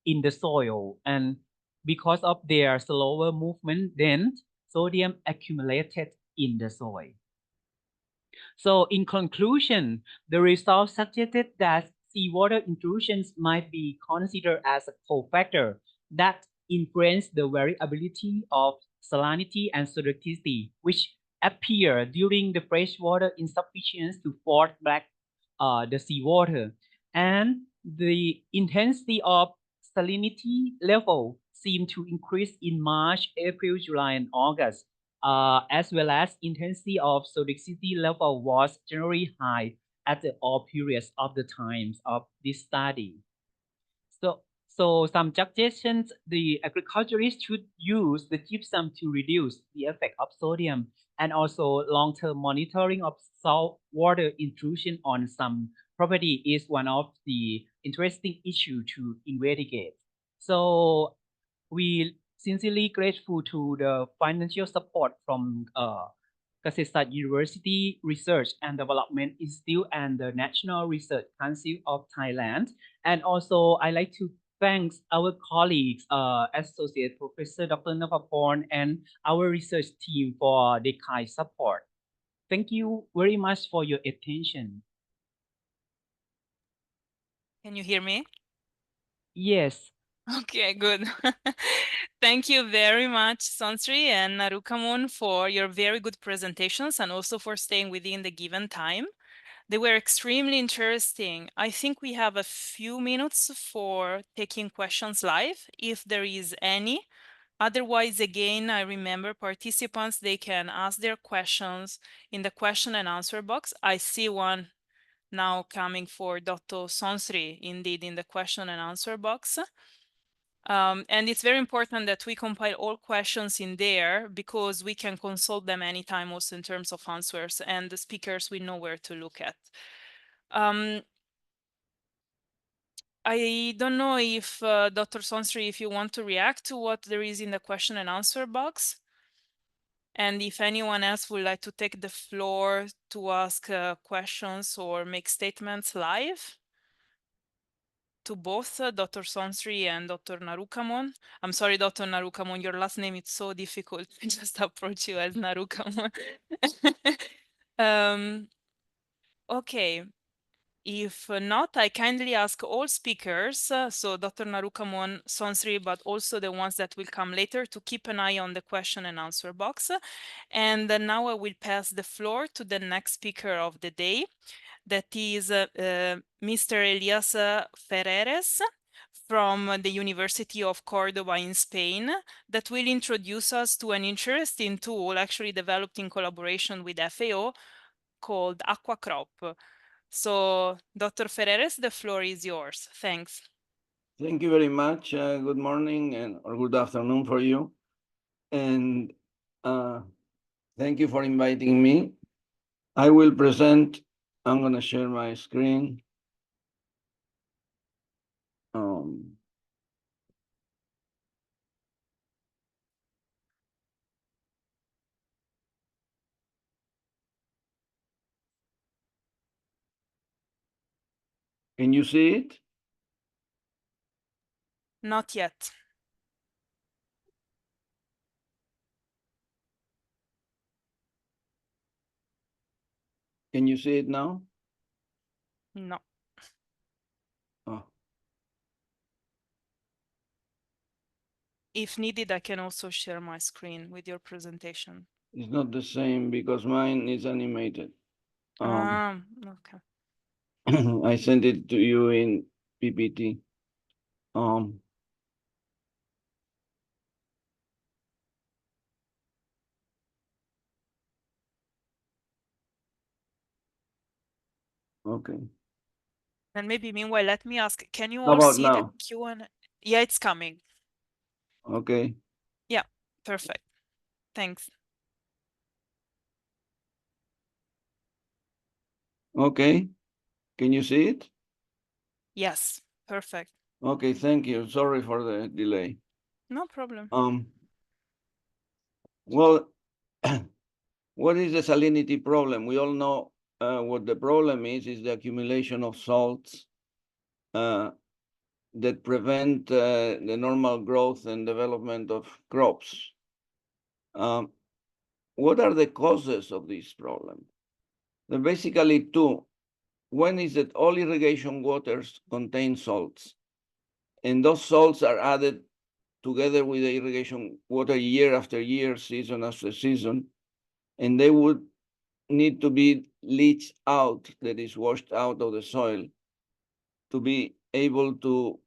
in the soil and because of their slower movement, then sodium accumulated in the soil. So in conclusion, the results suggested that seawater intrusions might be considered as a cofactor that influence the variability of salinity and sodicity, which appear during the freshwater insufficiency to force back the seawater. And the intensity of salinity level seem to increase in March, April, July, and August, as well as intensity of sodicity level was generally high at all periods of the times of this study. So some suggestions: the agriculturists should use the gypsum to reduce the effect of sodium, and also long-term monitoring of salt water intrusion on some property is one of the interesting issue to investigate. So we sincerely grateful to the financial support from Kasetsat University Research and Development Institute and the National Research Council of Thailand. And also, I'd like to thank our colleagues, Associate Professor Dr. Napaporn and our research team for the kind support. Thank you very much for your attention. Can you hear me? Yes. Okay, good. Thank you very much, Sonsri and Narukamon, for your very good presentations and also for staying within the given time. They were extremely interesting. I think we have a few minutes for taking questions live, if there is any. Otherwise, again, I remember participants, they can ask their questions in the question and answer box. I see one now coming for Dr. Sonsri, indeed, in the question and answer box. And it's very important that we compile all questions in there because we can consult them anytime also in terms of answers, and the speakers will know where to look at. I don't know if Dr. Sonsri, if you want to react to what there is in the question and answer box. And if anyone else would like to take the floor to ask questions or make statements live to both Dr. Sonsri and Dr. Narukamon. I'm sorry, Dr. Narukamon, your last name is so difficult. I just approach you as Narukamon. Okay. If not, I kindly ask all speakers, so Dr. Narukamon, Sonsri, but also the ones that will come later, to keep an eye on the question and answer box. And now I will pass the floor to the next speaker of the day, that is Mr. Elias Ferreres from the University of Cordoba in Spain, that will introduce us to an interesting tool actually developed in collaboration with FAO called AquaCrop. So, Dr. Ferreres, the floor is yours. Thanks. Thank you very much. Good morning or good afternoon for you. And thank you for inviting me. I will present, I'm going to share my screen. Can you see it? Not yet. Can you see it now? No. Oh, If needed, I can also share my screen with your presentation. it's not the same because mine is animated. Okay. I sent it to you in PPT. Okay. And maybe meanwhile, let me ask, can you How all about see the now? Q&A? Yeah, it's coming. Okay. Yeah, perfect. Thanks. Okay. Can you see it? Yes, perfect. Okay, thank you. Sorry for the delay. No problem. Well, what is the salinity problem? We all know what the problem is the accumulation of salts that prevent the normal growth and development of crops. What are the causes of this problem? There are basically two. One is that all irrigation waters contain salts, and those salts are added together with the irrigation water year after year, season after season, and they would need to be leached out, that is washed out of the soil, to be able to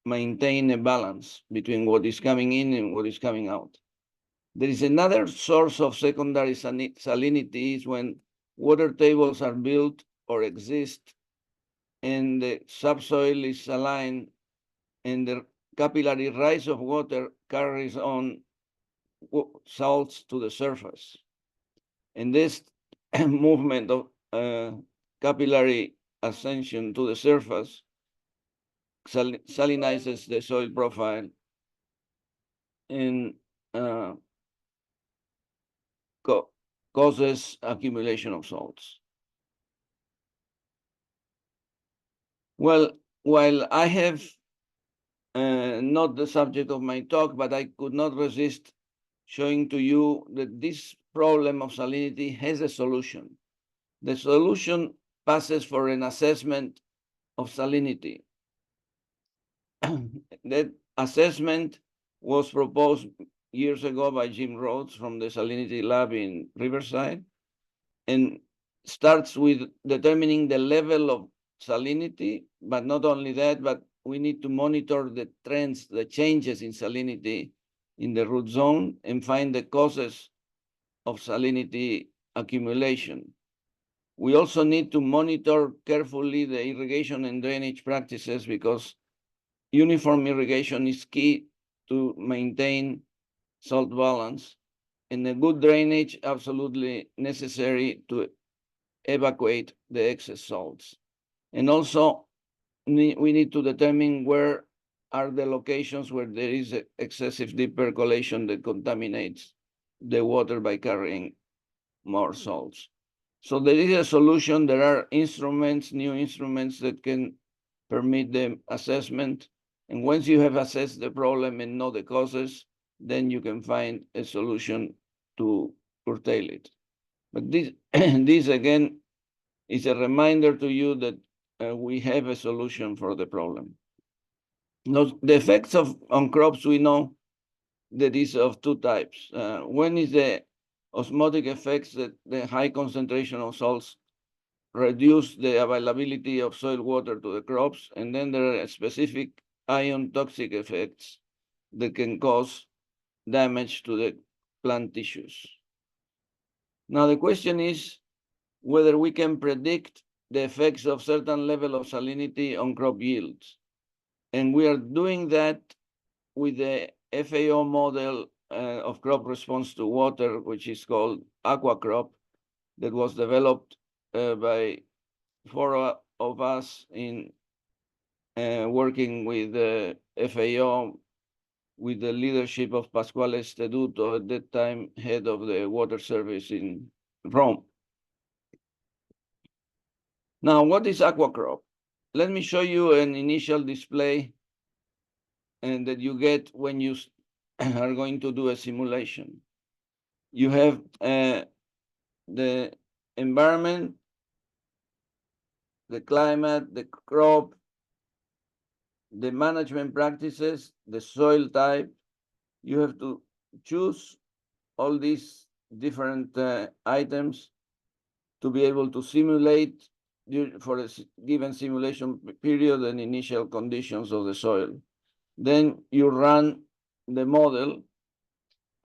maintain a balance between what is coming in and what is coming out. There is another source of secondary salinity is when water tables are built or exist and the subsoil is saline and the capillary rise of water carries on salts to the surface. And this movement of capillary ascension to the surface salinizes the soil profile and causes accumulation of salts. Well, while I have not the subject of my talk, but I could not resist showing to you that this problem of salinity has a solution. The solution passes for an assessment of salinity. That assessment was proposed years ago by Jim Rhodes from the Salinity Lab in Riverside and starts with determining the level of salinity, but not only that, but we need to monitor the trends, the changes in salinity in the root zone and find the causes of salinity accumulation. We also need to monitor carefully the irrigation and drainage practices because uniform irrigation is key to maintain salt balance, and a good drainage absolutely necessary to evacuate the excess salts. And also, we need to determine where are the locations where there is excessive deep percolation that contaminates the water by carrying more salts. So there is a solution. There are instruments, new instruments that can permit the assessment. And once you have assessed the problem and know the causes, then you can find a solution to curtail it. But this, this again, is a reminder to you that we have a solution for the problem. Now, the effects on crops, we know that is of two types. One is the osmotic effects that the high concentration of salts reduce the availability of soil water to the crops. And then there are specific ion toxic effects that can cause damage to the plant tissues. Now, the question is whether we can predict the effects of certain level of salinity on crop yields. And we are doing that with the FAO model of crop response to water, which is called AquaCrop, that was developed by four of us in working with the FAO with the leadership of Pasquale Steduto, at that time head of the water service in Rome. Now, what is AquaCrop? Let me show you an initial display and that you get when you are going to do a simulation. You have the environment, the climate, the crop, the management practices, the soil type. You have to choose all these different items to be able to simulate for a given simulation period and initial conditions of the soil. Then you run the model.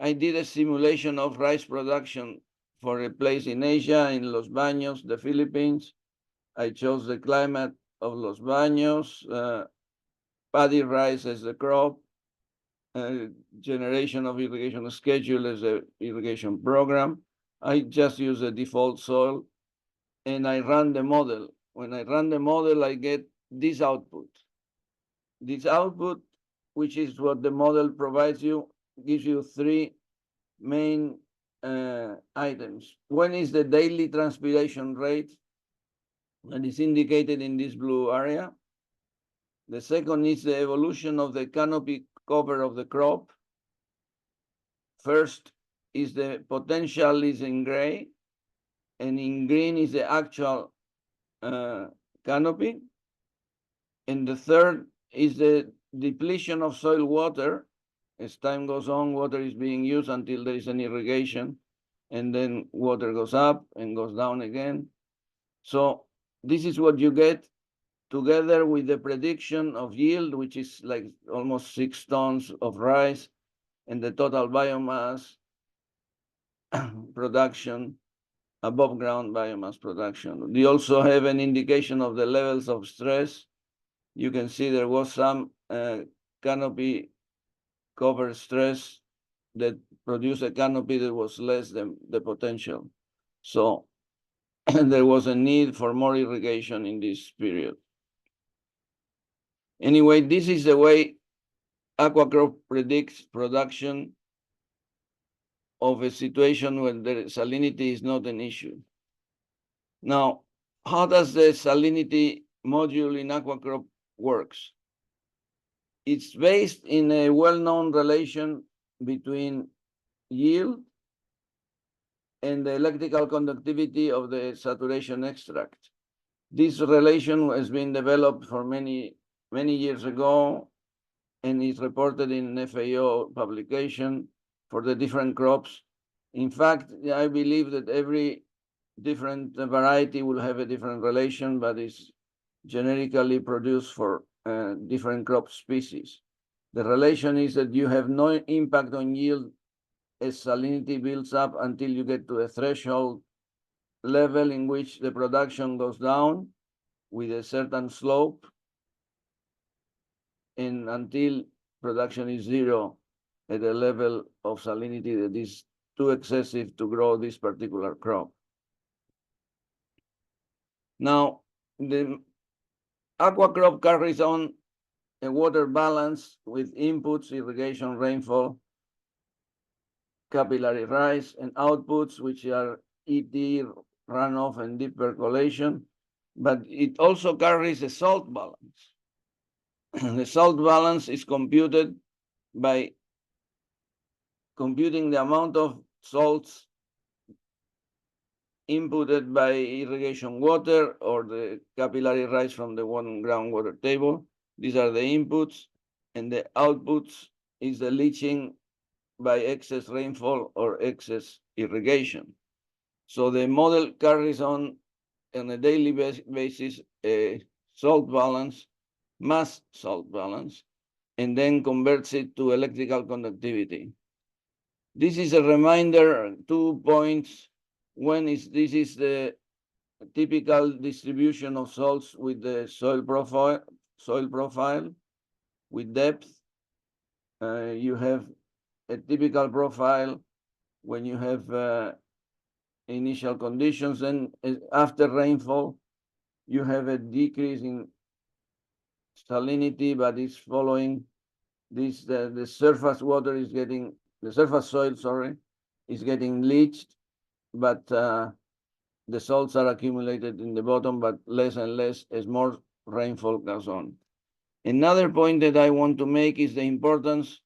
I did a simulation of rice production for a place in Asia, in Los Baños, the Philippines. I chose the climate of Los Baños, paddy rice as the crop, generation of irrigation schedule as the irrigation program. I just use the default soil and I run the model. When I run the model, I get this output. This output, which is what the model provides you, gives you three main items. One is the daily transpiration rate, and is indicated in this blue area. The second is the evolution of the canopy cover of the crop. First is the potential is in gray, and in green is the actual canopy. And the third is the depletion of soil water. As time goes on, water is being used until there is an irrigation, and then water goes up and goes down again. So this is what you get together with the prediction of yield, which is like almost 6 tons of rice, and the total biomass production, above ground biomass production. We also have an indication of the levels of stress. You can see there was some canopy cover stress that produced a canopy that was less than the potential. So there was a need for more irrigation in this period. Anyway, this is the way aquacrop predicts production of a situation when the salinity is not an issue. Now, how does the salinity module in aquacrop works? It's based in a well-known relation between yield and the electrical conductivity of the saturation extract. This relation has been developed for many years ago and is reported in FAO publication for the different crops. In fact, I believe that every different variety will have a different relation, but is generically produced for different crop species. The relation is that you have no impact on yield as salinity builds up until you get to a threshold level in which the production goes down with a certain slope, and until production is zero at a level of salinity that is too excessive to grow this particular crop. Now, the aqua crop carries on a water balance with inputs, irrigation, rainfall, capillary rise, and outputs, which are ET, runoff, and deep percolation. But it also carries a salt balance. The salt balance is computed by computing the amount of salts inputted by irrigation water or the capillary rise from the groundwater table. These are the inputs, and the outputs is the leaching by excess rainfall or excess irrigation. So the model carries on a daily basis a salt balance, mass salt balance, and then converts it to electrical conductivity. This is a reminder, 2 points. This is the typical distribution of salts with the soil profile with depth. You have a typical profile when you have initial conditions, and after rainfall, you have a decrease in salinity, but it's following this. The surface water is getting, the surface soil, sorry, is getting leached, but the salts are accumulated in the bottom, but less and less as more rainfall goes on. Another point that I want to make is the importance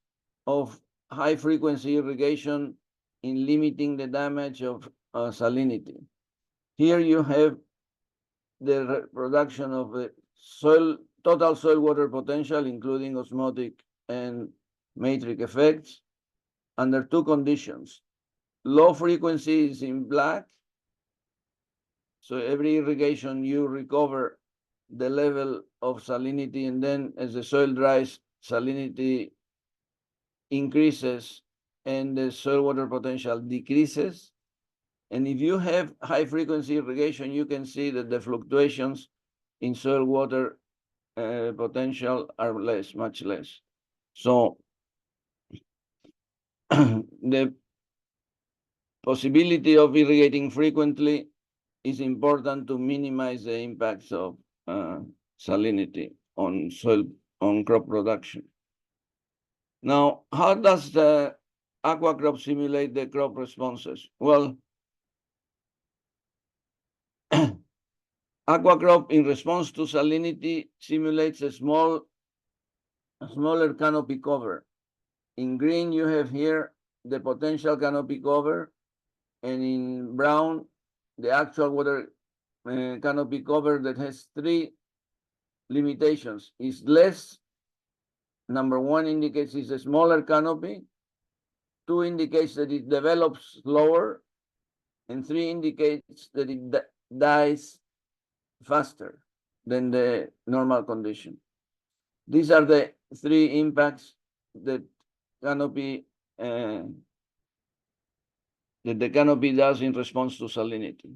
of high frequency irrigation in limiting the damage of salinity. Here you have the production of the total soil water potential, including osmotic and matrix effects, under two conditions. Low frequency is in black. So every irrigation, you recover the level of salinity, and then as the soil dries, salinity increases and the soil water potential decreases. And if you have high frequency irrigation, you can see that the fluctuations in soil water potential are less, much less. So the possibility of irrigating frequently is important to minimize the impacts of salinity on soil, on crop production. Now, how does the aqua crop simulate the crop responses? Well, aqua crop in response to salinity simulates a smaller canopy cover. In green, you have here the potential canopy cover, and in brown, the actual water canopy cover that has three limitations. Is less. Number one indicates it's a smaller canopy. Two indicates that it develops slower. And three indicates that it dies faster than the normal condition. These are the three impacts that canopy that the canopy does in response to salinity.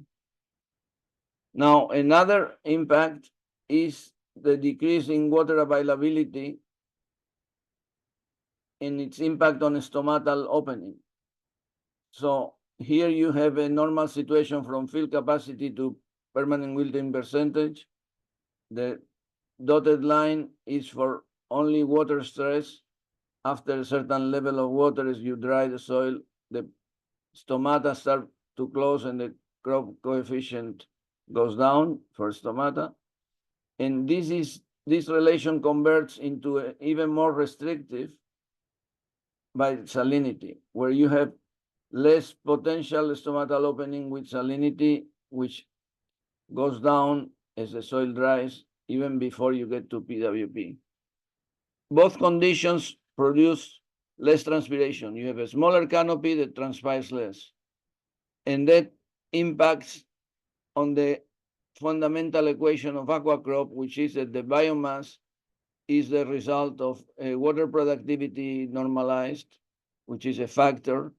Now, another impact is the decrease in water availability and its impact on stomatal opening. So here you have a normal situation from field capacity to permanent wilting percentage. The dotted line is for only water stress. After a certain level of water, as you dry the soil, the stomata start to close and the crop coefficient goes down for stomata. And this relation converts into even more restrictive by salinity, where you have less potential stomatal opening with salinity, which goes down as the soil dries, even before you get to PWP. Both conditions produce less transpiration. You have a smaller canopy that transpires less. And that impacts on the fundamental equation of aqua crop, which is that the biomass is the result of a water productivity normalized, which is a factor,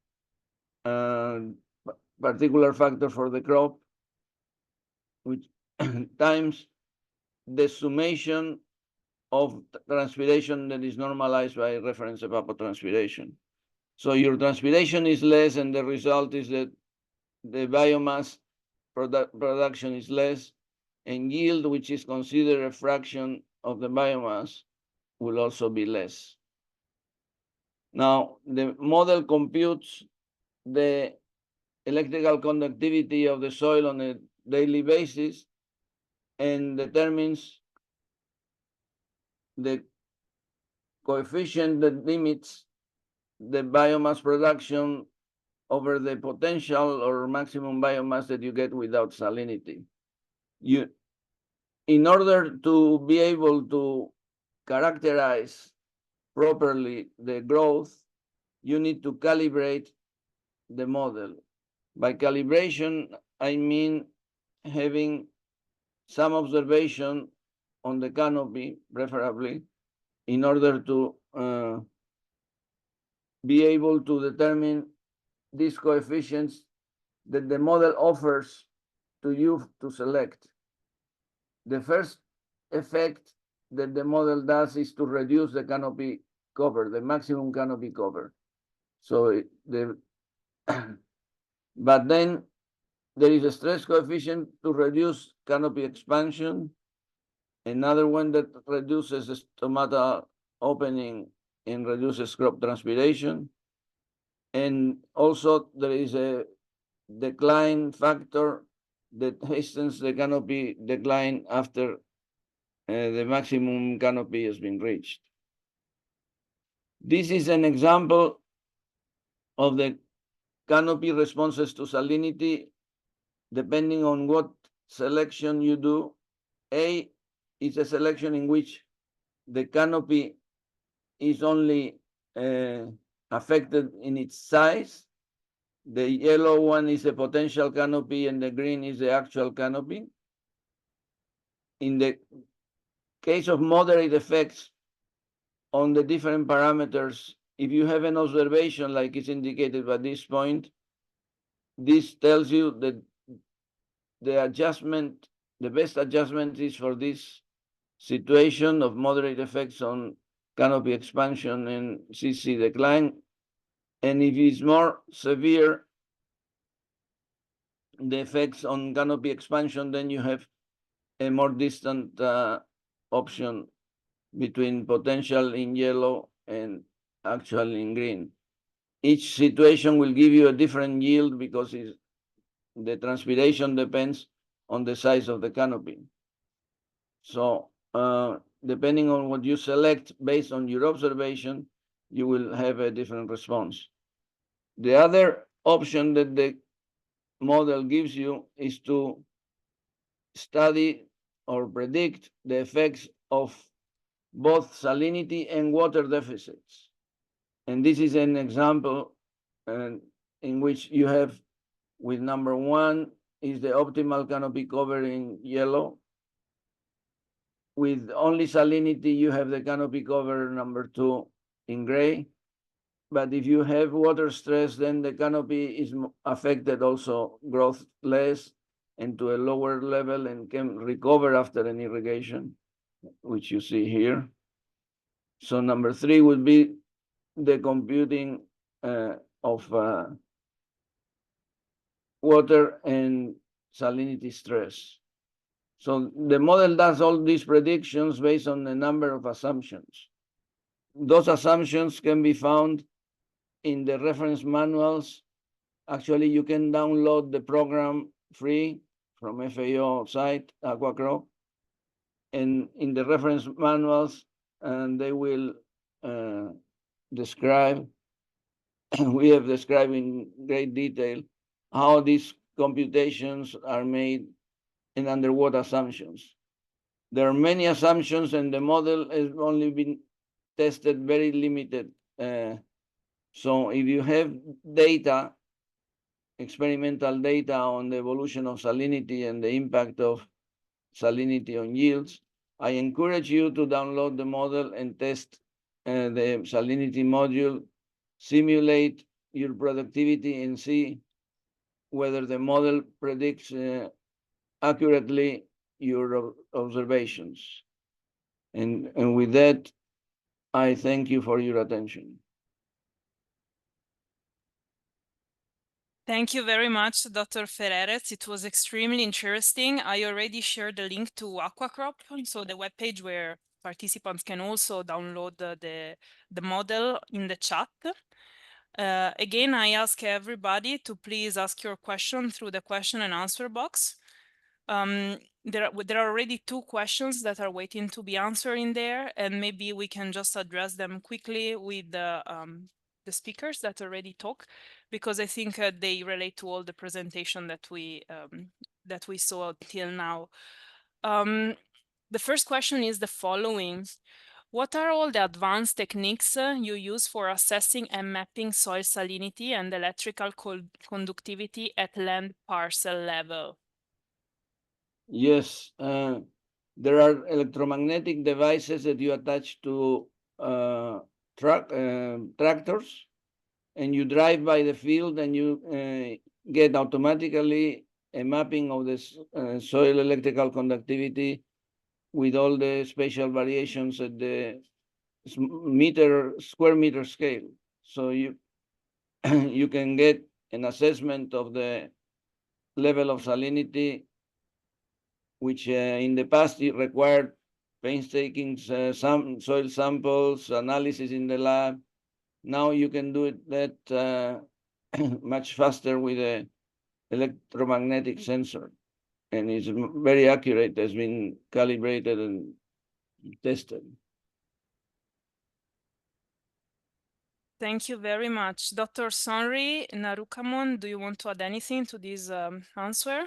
particular factor for the crop, which times the summation of transpiration that is normalized by reference evapotranspiration. So your transpiration is less, and the result is that the biomass production is less, and yield, which is considered a fraction of the biomass, will also be less. Now, the model computes the electrical conductivity of the soil on a daily basis and determines the coefficient that limits the biomass production over the potential or maximum biomass that you get without salinity. In order to be able to characterize properly the growth, you need to calibrate the model. By calibration, I mean having some observation on the canopy, preferably, in order to be able to determine these coefficients that the model offers to you to select. The first effect that the model does is to reduce the canopy cover, the maximum canopy cover. So but then there is a stress coefficient to reduce canopy expansion, another one that reduces the stomata opening and reduces crop transpiration. And also there is a decline factor that hastens the canopy decline after the maximum canopy has been reached. This is an example of the canopy responses to salinity depending on what selection you do. A is a selection in which the canopy is only affected in its size. The yellow one is a potential canopy and the green is the actual canopy. In the case of moderate effects on the different parameters, if you have an observation like is indicated by this point, this tells you that the adjustment, the best adjustment is for this situation of moderate effects on canopy expansion and CC decline. And if it's more severe, the effects on canopy expansion, then you have a more distant option between potential in yellow and actual in green. Each situation will give you a different yield because the transpiration depends on the size of the canopy. So depending on what you select based on your observation, you will have a different response. The other option that the model gives you is to study or predict the effects of both salinity and water deficits. And this is an example in which you have, with number 1 is the optimal canopy cover in yellow. With only salinity, you have the canopy cover number 2 in gray. But if you have water stress, then the canopy is affected also, growth less and to a lower level, and can recover after an irrigation, which you see here. So number 3 would be the computing of water and salinity stress. So the model does all these predictions based on a number of assumptions. Those assumptions can be found in the reference manuals. Actually, you can download the program free from FAO site, AquaCrop, and in the reference manuals, and they will describe, we have described in great detail how these computations are made and under what assumptions. There are many assumptions, and the model has only been tested very limited. So if you have data, experimental data on the evolution of salinity and the impact of salinity on yields, I encourage you to download the model and test the salinity module, simulate your productivity and see whether the model predicts accurately your observations. And with that, I thank you for your attention. Thank you very much, Dr. Ferreres. It was extremely interesting. I already shared the link to AquaCrop, so the webpage where participants can also download the model in the chat. Again, I ask everybody to please ask your question through the question and answer box. There are already 2 questions that are waiting to be answered in there, and maybe we can just address them quickly with the speakers that already talk, because I think they relate to all the presentation that we saw till now. The first question is the following: what are all the advanced techniques you use for assessing and mapping soil salinity and electrical conductivity at land parcel level? Yes, there are electromagnetic devices that you attach to tractors, and you drive by the field, and you get automatically a mapping of the soil electrical conductivity with all the spatial variations at the square meter scale. So you you can get an assessment of the level of salinity, which in the past it required painstaking some soil samples, analysis in the lab. Now you can do that much faster with an electromagnetic sensor, and it's very accurate. Has been calibrated and tested. Thank you very much. Dr. Sonri Narukamon, do you want to add anything to this answer?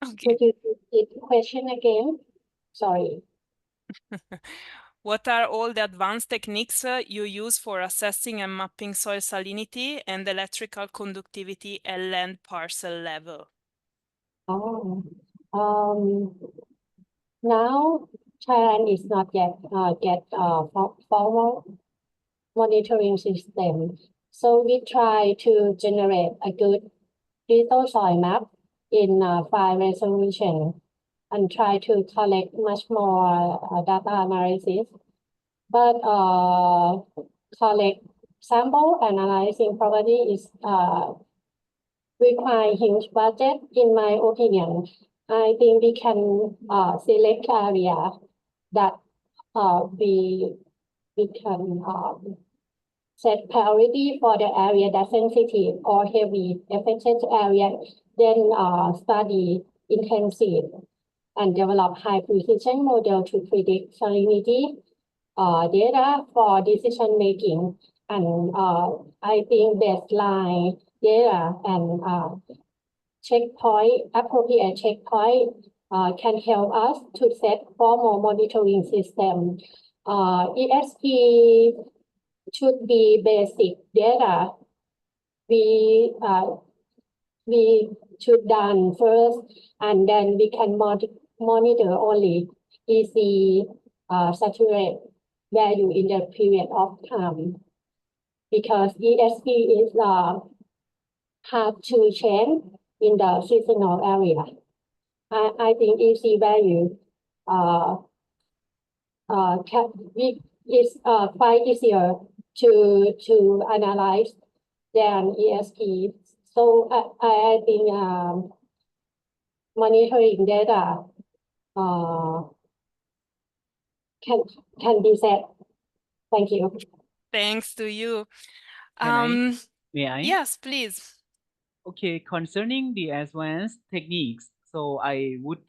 Okay. Could you repeat the question again? Sorry. What are all the advanced techniques you use for assessing and mapping soil salinity and electrical conductivity at land parcel level? Oh, now Thailand is not yet get formal monitoring system. So we try to generate a good digital soil map in file resolution and try to collect much more data analysis. But collect sample and analyzing property is require huge budget, in my opinion. I think we can select area that we can set priority for the area that's sensitive or heavy affected area, then study intensive and develop high precision model to predict salinity data for decision making. And I think baseline data and appropriate checkpoint can help us to set formal monitoring system. ESP should be basic data. We should done first, and then we can monitor only EC saturate value in the period of time, because ESP is hard to change in the seasonal area. I think EC value is quite easier to analyze than ESP. So I think monitoring data can be set. Thank you. Thanks to you. May I? Yes, please. Okay, concerning the advanced techniques, so I would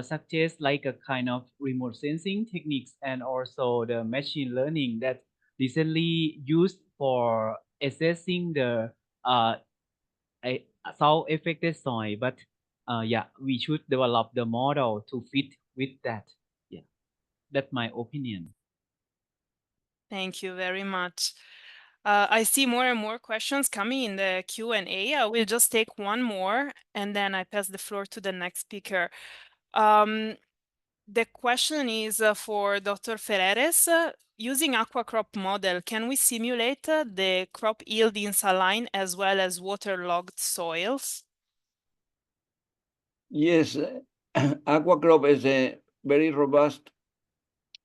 suggest like a kind of remote sensing techniques and also the machine learning that recently used for assessing the soil affected soil. But yeah, we should develop the model to fit with that. Yeah, that's my opinion. Thank you very much. I see more and more questions coming in the Q&A. I will just take one more and then I pass the floor to the next speaker. The question is for Dr. Ferreres. Using aquacrop model, can we simulate the crop yield in saline as well as waterlogged soils? Yes, aquacrop is a very robust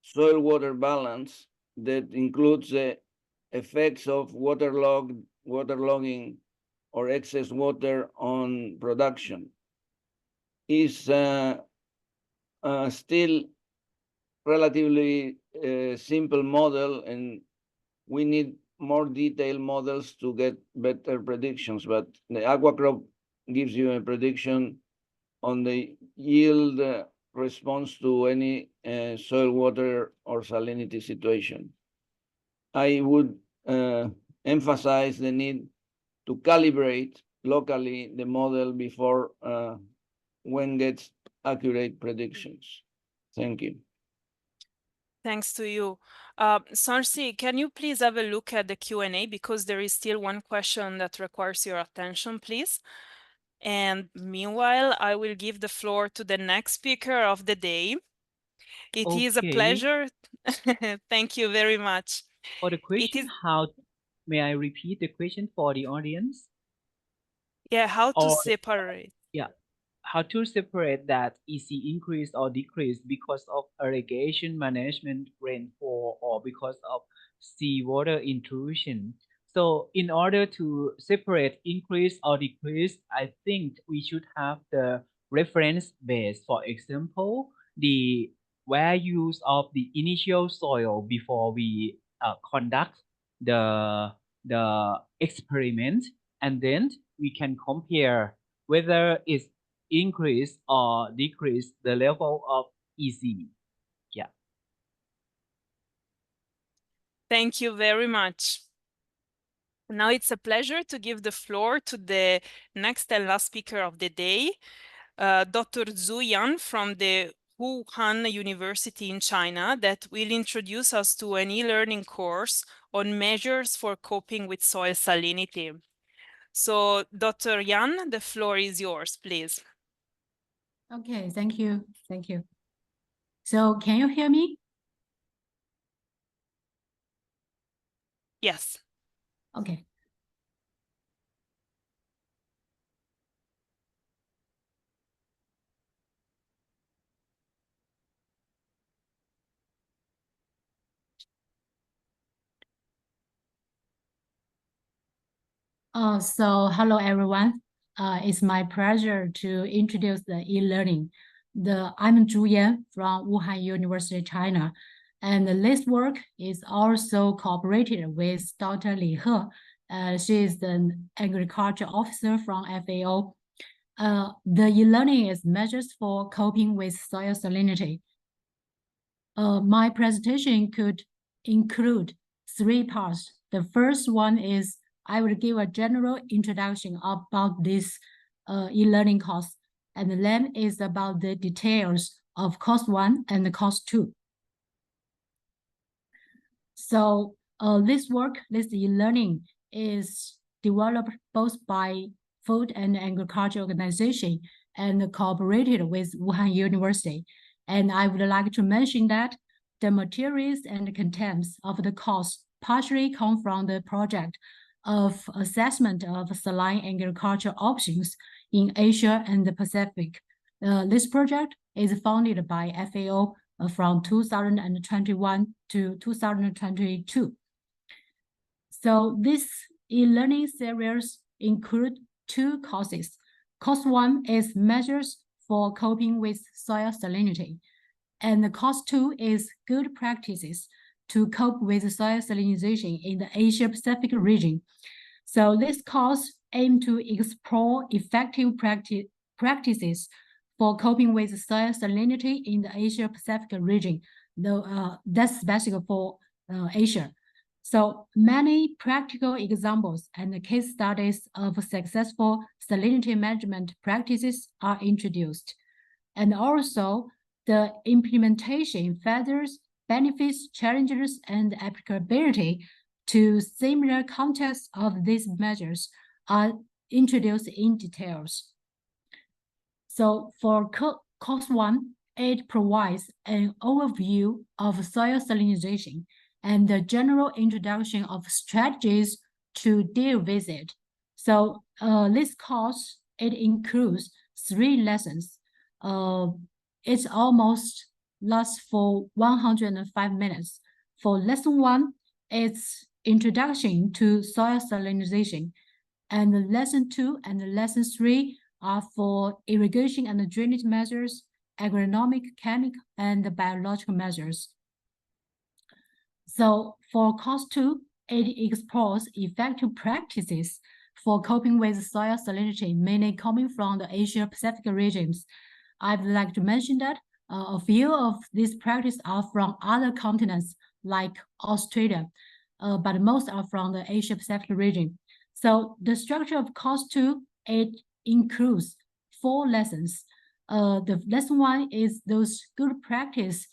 soil-water balance that includes the effects of waterlogging or excess water on production. Is still relatively simple model, and we need more detailed models to get better predictions. But the aquacrop gives you a prediction on the yield response to any soil, water, or salinity situation. I would emphasize the need to calibrate locally the model before one gets accurate predictions. Thank you. Thanks to you. Sarsi, can you please have a look at the Q&A, because there is still one question that requires your attention, please. And meanwhile, I will give the floor to the next speaker of the day. It is a pleasure. Thank you very much. For the question, may I repeat the question for the audience? Yeah, how to separate? Yeah, how to separate that EC increase or decrease because of irrigation management rainfall or because of seawater intrusion. So in order to separate increase or decrease, I think we should have the reference base. For example, the values of the initial soil before we conduct the experiment, and then we can compare whether it's increase or decrease the level of EC. Thank you very much. Now it's a pleasure to give the floor to the next and last speaker of the day, Dr. Zhu Yan from the Wuhan University in China, that will introduce us to an e-learning course on measures for coping with soil salinity. So, Dr. Yan, the floor is yours, please. Okay, thank you. Thank you. So can you hear me? Yes. Okay. So hello everyone. It's my pleasure to introduce the e-learning. I'm Zhu Yan from Wuhan University, China. And this work is also cooperated with Dr. Li He. She is the agriculture officer from FAO. The e-learning is measures for coping with soil salinity. My presentation could include 3 parts. The first one is I will give a general introduction about this e-learning course, and then is about the details of course 1 and the course 2. So this e-learning is developed both by Food and Agriculture Organization and cooperated with Wuhan University. And I would like to mention that the materials and contents of the course partially come from the project of assessment of saline agriculture options in Asia and the Pacific. This project is funded by FAO from 2021 to 2022. So this e-learning series include 2 courses. Course 1 is measures for coping with soil salinity, and the course 2 is good practices to cope with soil salinization in the Asia-Pacific region. So this course aims to explore effective practices for coping with soil salinity in the Asia-Pacific region, though that's specific for Asia. So many practical examples and case studies of successful salinity management practices are introduced. And also the implementation factors, benefits, challenges, and applicability to similar contexts of these measures are introduced in details. So for course 1, it provides an overview of soil salinization and the general introduction of strategies to deal with it. So this course, it includes 3 lessons. It's almost lasts for 105 minutes. For lesson 1, it's introduction to soil salinization. And lesson 2 and lesson 3 are for irrigation and drainage measures, agronomic, chemical, and biological measures. So for course 2, it explores effective practices for coping with soil salinity, mainly coming from the Asia-Pacific regions. I'd like to mention that a few of these practices are from other continents like Australia, but most are from the Asia-Pacific region. So the structure of course 2, it includes 4 lessons. The lesson 1 is those good practice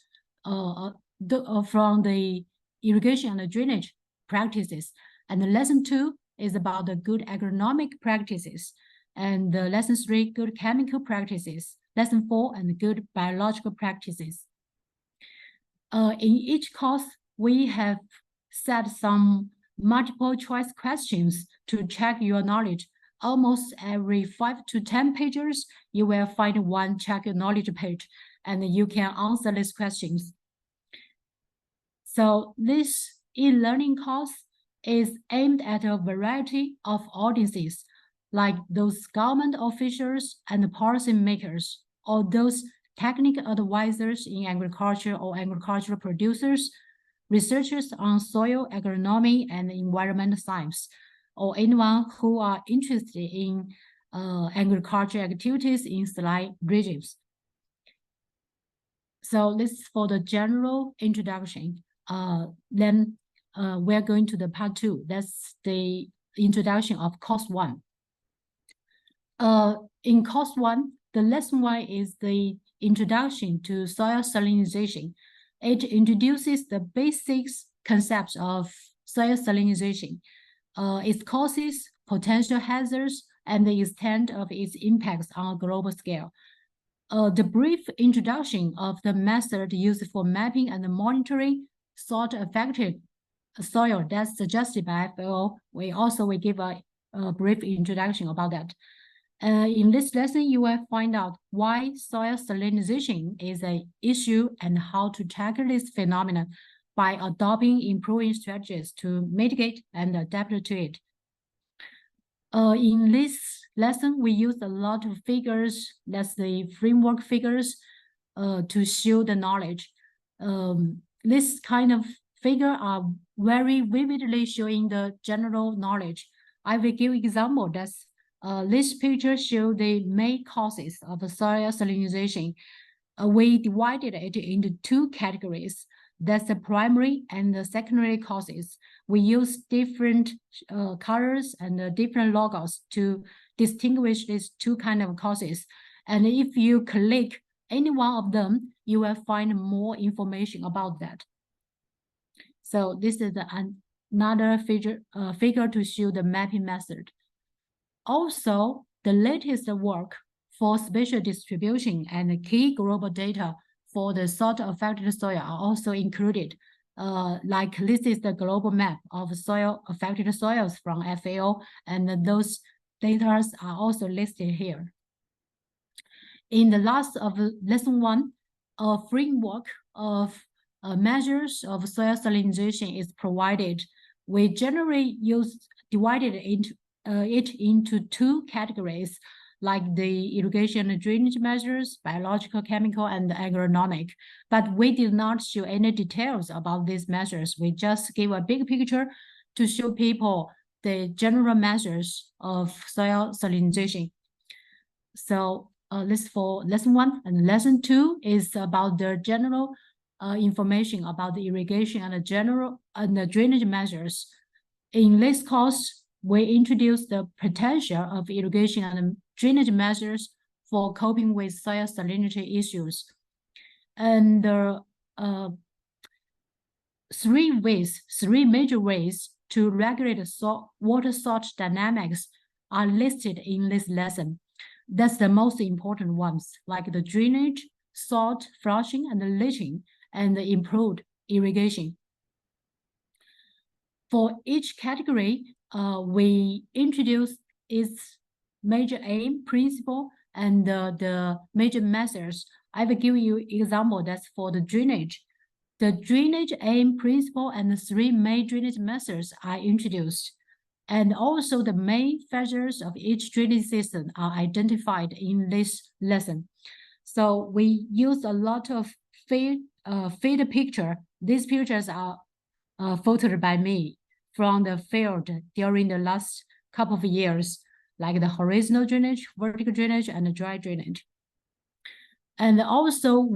from the irrigation and drainage practices. And the lesson 2 is about the good agronomic practices. And the lesson 3, good chemical practices. Lesson 4, and good biological practices. In each course, we have set some multiple choice questions to check your knowledge. Almost every 5 to 10 pages, you will find one check your knowledge page, and you can answer these questions. So this e-learning course is aimed at a variety of audiences, like those government officials and policy makers, or those technical advisors in agriculture or agricultural producers, researchers on soil agronomy and environmental science, or anyone who are interested in agriculture activities in saline regions. So this is for the general introduction. Then we're going to the part 2. That's the introduction of course 1. In course 1, the lesson 1 is the introduction to soil salinization. It introduces the basic concepts of soil salinization, its causes, potential hazards, and the extent of its impacts on a global scale. The brief introduction of the method used for mapping and monitoring salt-affected soil that's suggested by FAO, we will give a brief introduction about that. In this lesson, you will find out why soil salinization is an issue and how to tackle this phenomenon by adopting improving strategies to mitigate and adapt to it. In this lesson, we use a lot of figures, that's the framework figures, to show the knowledge. This kind of figure are very vividly showing the general knowledge. I will give example that's this picture shows the main causes of soil salinization. We divided it into 2 categories. That's the primary and the secondary causes. We use different colors and different logos to distinguish these 2 kind of causes. And if you click any one of them, you will find more information about that. So this is another figure to show the mapping method. Also, the latest work for spatial distribution and key global data for the salt-affected soil are also included. Like this is the global map of soil-affected soils from FAO, and those data are also listed here. In the last of lesson 1, a framework of measures of soil salinization is provided. We generally divided it into 2 categories, like the irrigation and drainage measures, biological, chemical, and agronomic. But we did not show any details about these measures. We just gave a big picture to show people the general measures of soil salinization. So this for lesson 1, and lesson 2 is about the general information about the irrigation and the drainage measures. In this course, we introduced the potential of irrigation and drainage measures for coping with soil salinity issues. And there are 3 major ways to regulate water salt dynamics are listed in this lesson. That's the most important ones, like the drainage, salt flushing, and the leaching, and the improved irrigation. For each category, we introduce its major aim, principle, and the major measures. I will give you example that's for the drainage. The drainage aim, principle, and the 3 main drainage measures are introduced. And also the main features of each drainage system are identified in this lesson. So we use a lot of field picture. These pictures are photoed by me from the field during the last couple of years, like the horizontal drainage, vertical drainage, and the dry drainage. And also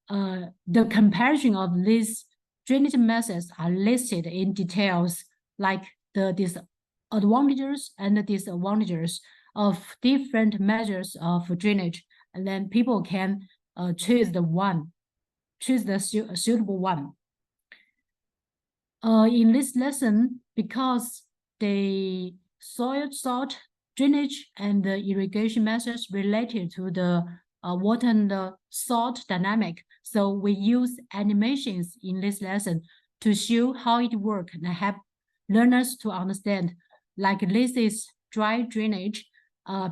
the comparison of these drainage methods are listed in details, like the disadvantages and the disadvantages of different measures of drainage. And then people can choose the suitable one. In this lesson, because the soil salt drainage and the irrigation measures related to the water and the salt dynamic, so we use animations in this lesson to show how it works and help learners to understand. Like this is dry drainage,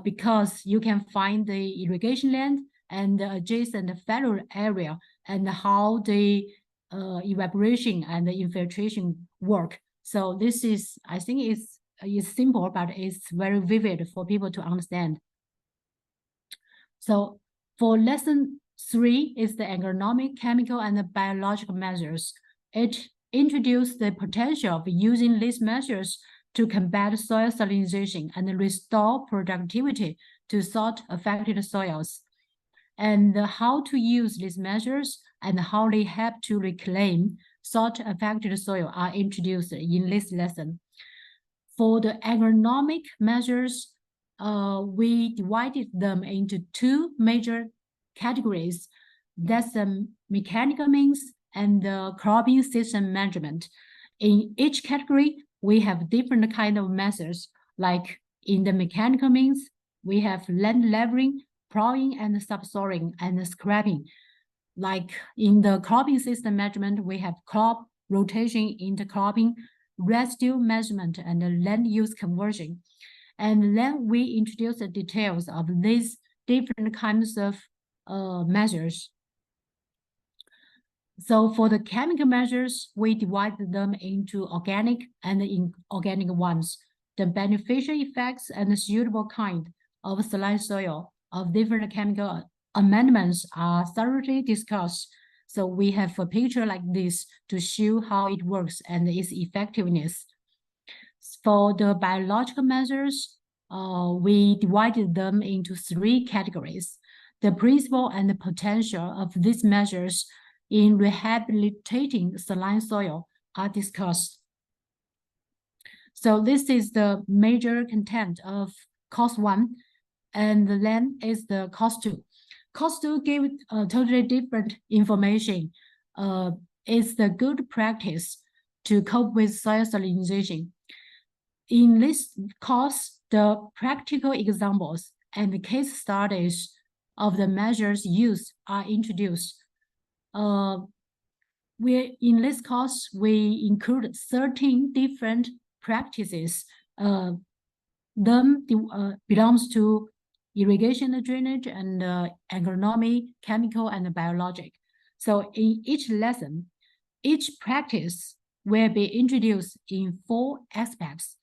because you can find the irrigation land and the adjacent fallow area and how the evaporation and the infiltration work. So this is, I think it's simple, but it's very vivid for people to understand. So for lesson 3 is the agronomic, chemical, and the biological measures. It introduced the potential of using these measures to combat soil salinization and restore productivity to salt-affected soils, and how to use these measures and how they help to reclaim salt-affected soil are introduced in this lesson. For the agronomic measures, we divided them into two major categories. That's the mechanical means and the cropping system management. In each category, we have different kind of methods. Like in the mechanical means, we have land leveling, plowing and subsoiling and scrapping. Like in the cropping system management, we have crop rotation, intercropping, residue management, and land use conversion. And then we introduce the details of these different kinds of measures. So for the chemical measures, we divide them into organic and inorganic ones. The beneficial effects and the suitable kind of saline soil of different chemical amendments are thoroughly discussed. So we have a picture like this to show how it works and its effectiveness. For the biological measures, we divided them into three categories. The principle and the potential of these measures in rehabilitating saline soil are discussed. So this is the major content of course 1, and then is the course 2. Course 2 gave totally different information. It's the good practice to cope with soil salinization. In this course, the practical examples and the case studies of the measures used are introduced. In this course, we include 13 different practices. Them belongs to irrigation and drainage and agronomy, chemical and biologic. So in each lesson, each practice will be introduced in 4 aspects: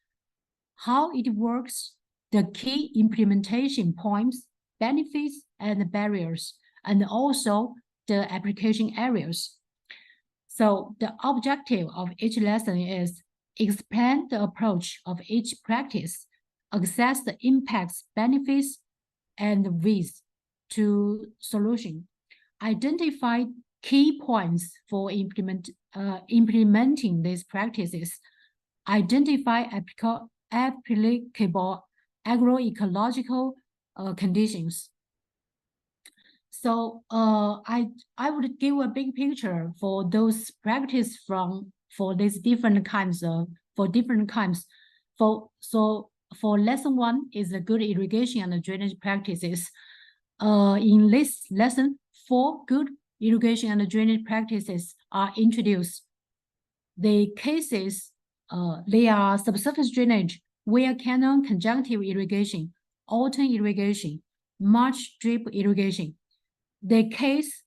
how it works, the key implementation points, benefits and barriers, and also the application areas. So the objective of each lesson is explain the approach of each practice, assess the impacts, benefits, and ways to solution, identify key points for implementing these practices, identify applicable agroecological conditions. So I would give a big picture for those practice for these different kinds of for lesson 1 is the good irrigation and drainage practices. In this lesson, 4 good irrigation and drainage practices are introduced. The cases, they are subsurface drainage, weir canal conjunctive irrigation, autumn irrigation, March drip irrigation. The case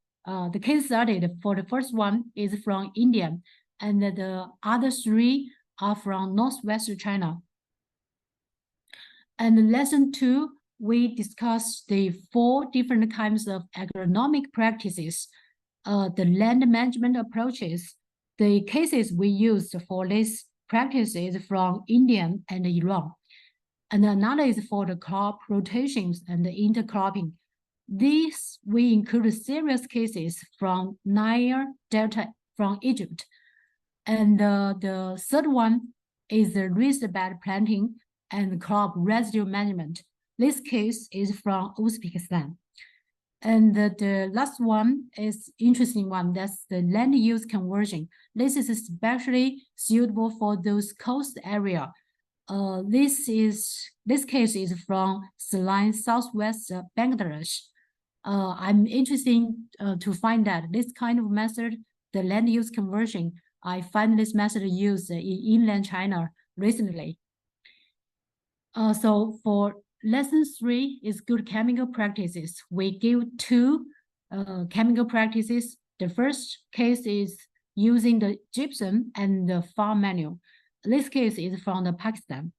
studied for the first one is from India, and the other 3 are from Northwest China. And lesson 2, we discussed the 4 different kinds of agronomic practices, the land management approaches. The cases we used for this practice is from India and Iran. And another is for the crop rotations and the intercropping. These we include serious cases from Nile Delta from Egypt. And the third one is the raised bed planting and crop residue management. This case is from Uzbekistan. And the last one is interesting one, that's the land use conversion. This is especially suitable for those coast area. This case is from Saline, Southwest Bangladesh. I'm interested to find that this kind of method, the land use conversion, I find this method used in inland China recently. So for lesson 3 is good chemical practices. We give 2 chemical practices. The first case is using the gypsum and the farm manual. This case is from the Pakistan.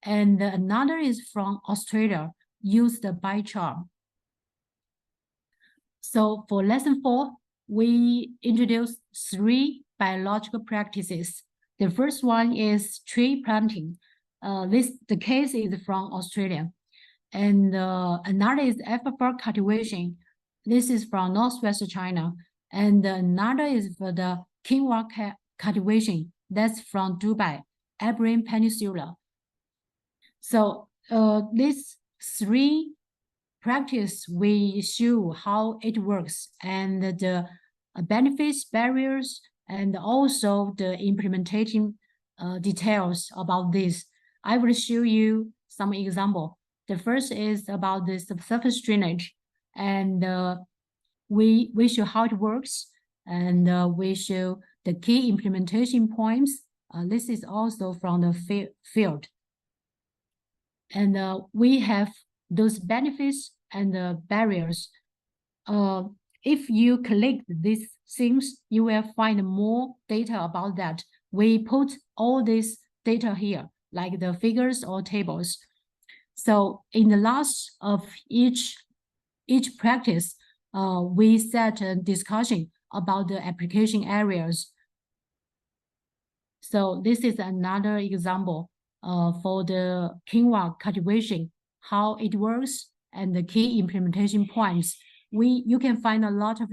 And another is from Australia, use the biochar. So for lesson 4, we introduce 3 biological practices. The first one is tree planting. The case is from Australia. And another is alfalfa cultivation. This is from Northwest China. And another is for the quinoa cultivation. That's from Dubai, Iberian Peninsula. So these three practice, we show how it works and the benefits, barriers, and also the implementation details about this. I will show you some example. The first is about the subsurface drainage, and we show how it works, and we show the key implementation points. This is also from the field. And we have those benefits and the barriers. If you collect these things, you will find more data about that. We put all this data here, like the figures or tables. So in the last of each practice, we set a discussion about the application areas. So this is another example for the quinoa cultivation, how it works, and the key implementation points. You can find a lot of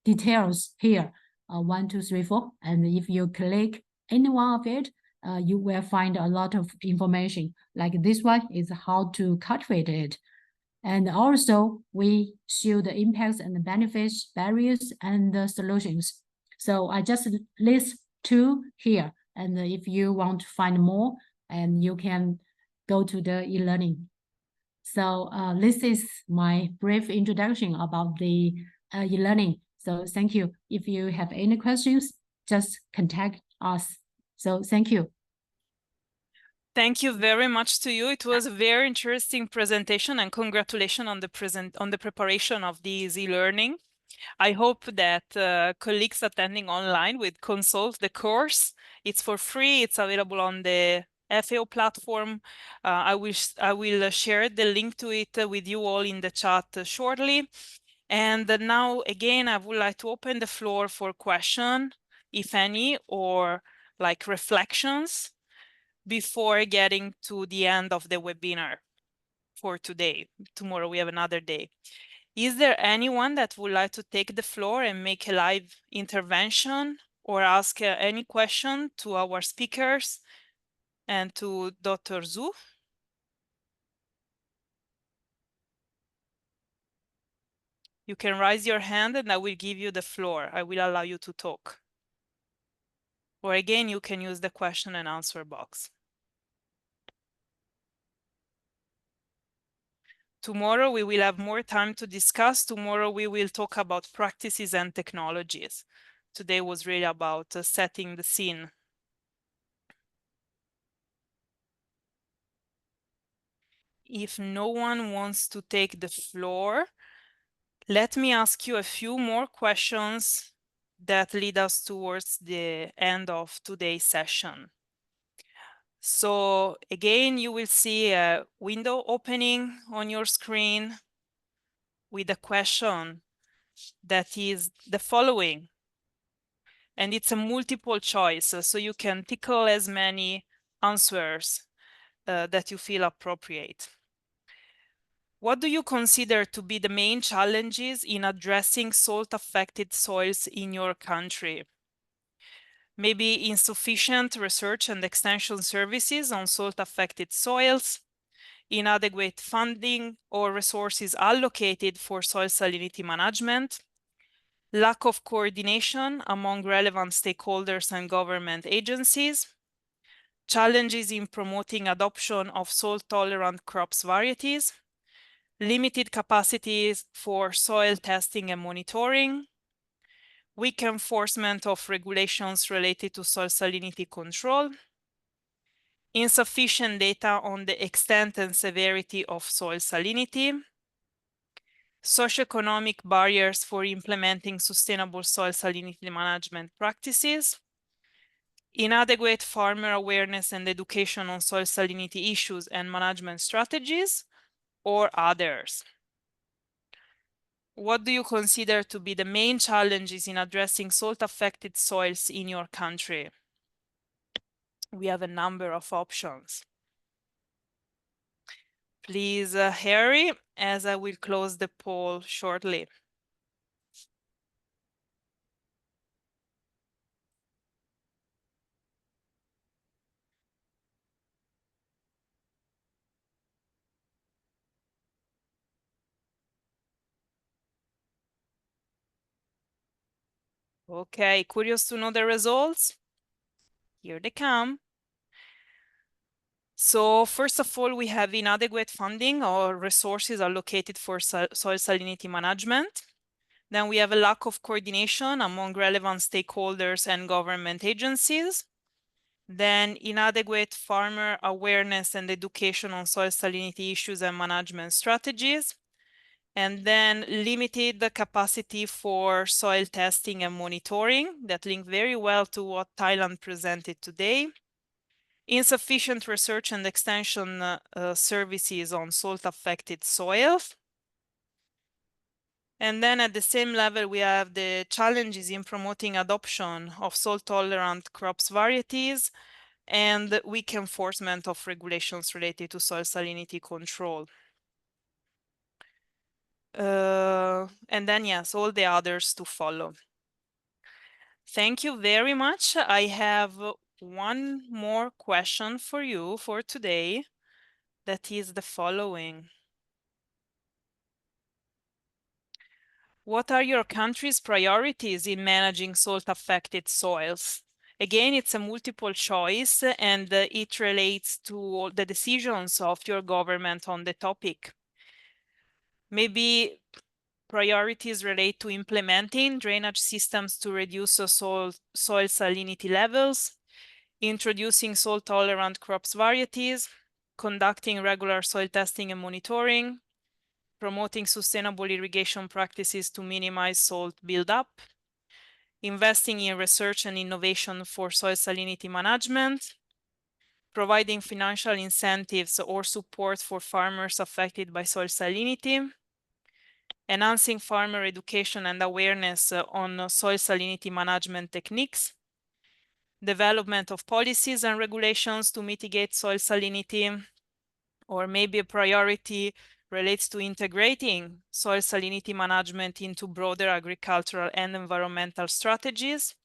details here, 1, 2, 3, 4. And if you click any one of it, you will find a lot of information. Like this one is how to cultivate it. And also we show the impacts and the benefits, barriers, and the solutions. So I just list 2 here. And if you want to find more, and you can go to the e-learning. So this is my brief introduction about the e-learning. So thank you. If you have any questions, just contact us. So thank you. Thank you very much to you. It was a very interesting presentation, and congratulations on the preparation of this e-learning. I hope that colleagues attending online will consult the course. It's for free. It's available on the FAO platform. I will share the link to it with you all in the chat shortly. And now, again, I would like to open the floor for questions, if any, or like reflections before getting to the end of the webinar for today. Tomorrow we have another day. Is there anyone that would like to take the floor and make a live intervention or ask any question to our speakers and to Dr. Zhu? You can raise your hand and I will give you the floor. I will allow you to talk. Or again, you can use the question and answer box. Tomorrow we will have more time to discuss. Tomorrow we will talk about practices and technologies. Today was really about setting the scene. If no one wants to take the floor, let me ask you a few more questions that lead us towards the end of today's session. So again, you will see a window opening on your screen with a question that is the following. And it's a multiple choice, so you can tickle as many answers that you feel appropriate. What do you consider to be the main challenges in addressing salt-affected soils in your country? Maybe insufficient research and extension services on salt-affected soils, inadequate funding or resources allocated for soil salinity management, lack of coordination among relevant stakeholders and government agencies, challenges in promoting adoption of salt-tolerant crops varieties, limited capacities for soil testing and monitoring, weak enforcement of regulations related to soil salinity control, insufficient data on the extent and severity of soil salinity, socioeconomic barriers for implementing sustainable soil salinity management practices, inadequate farmer awareness and education on soil salinity issues and management strategies, or others. What do you consider to be the main challenges in addressing salt-affected soils in your country? We have a number of options. Please hurry, as I will close the poll shortly. Okay, curious to know the results? Here they come. So first of all, we have inadequate funding or resources allocated for soil salinity management. Then we have a lack of coordination among relevant stakeholders and government agencies. Then inadequate farmer awareness and education on soil salinity issues and management strategies. And then limited the capacity for soil testing and monitoring that link very well to what Thailand presented today. Insufficient research and extension services on salt-affected soils. And then at the same level, we have the challenges in promoting adoption of salt-tolerant crops varieties and weak enforcement of regulations related to soil salinity control. And then, yes, all the others to follow. Thank you very much. I have one more question for you for today. That is the following. What are your country's priorities in managing salt-affected soils? Again, it's a multiple choice and it relates to the decisions of your government on the topic. Maybe priorities relate to implementing drainage systems to reduce soil salinity levels, introducing salt-tolerant crops varieties, conducting regular soil testing and monitoring, promoting sustainable irrigation practices to minimize salt buildup, investing in research and innovation for soil salinity management, providing financial incentives or support for farmers affected by soil salinity, enhancing farmer education and awareness on soil salinity management techniques, development of policies and regulations to mitigate soil salinity, or maybe a priority relates to integrating soil salinity management into broader agricultural and environmental strategies,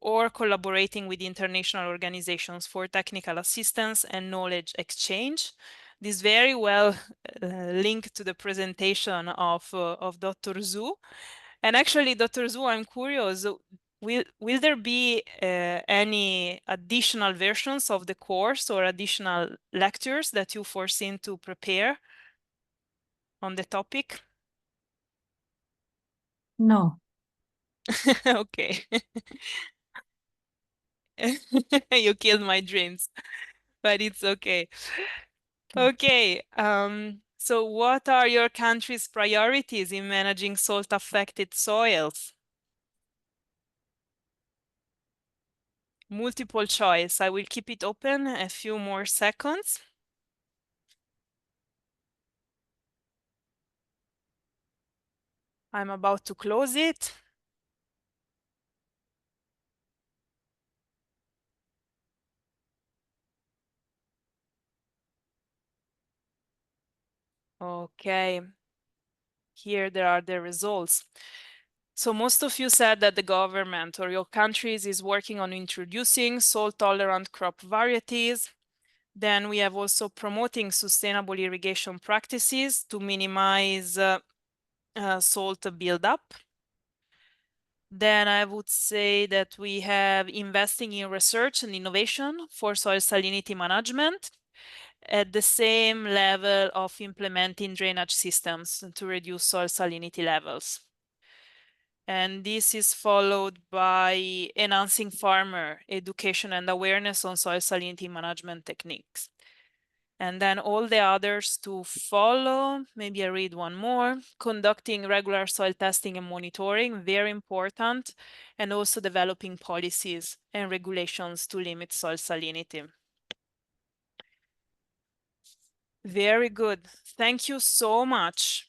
or collaborating with international organizations for technical assistance and knowledge exchange. This very well linked to the presentation of Dr. Zhu. And actually, Dr. Zhu, I'm curious, will there be any additional versions of the course or additional lectures that you foreseen to prepare on the topic? No. Okay. You killed my dreams, but it's okay. Okay. So what are your country's priorities in managing salt-affected soils? Multiple choice. I will keep it open a few more seconds. I'm about to close it. Okay. Here there are the results. So most of you said that the government or your countries is working on introducing salt-tolerant crop varieties. Then we have also promoting sustainable irrigation practices to minimize salt buildup. Then I would say that we have investing in research and innovation for soil salinity management at the same level of implementing drainage systems to reduce soil salinity levels. And this is followed by enhancing farmer education and awareness on soil salinity management techniques. And then all the others to follow, maybe I read one more, conducting regular soil testing and monitoring, very important, and also developing policies and regulations to limit soil salinity. Very good. Thank you so much.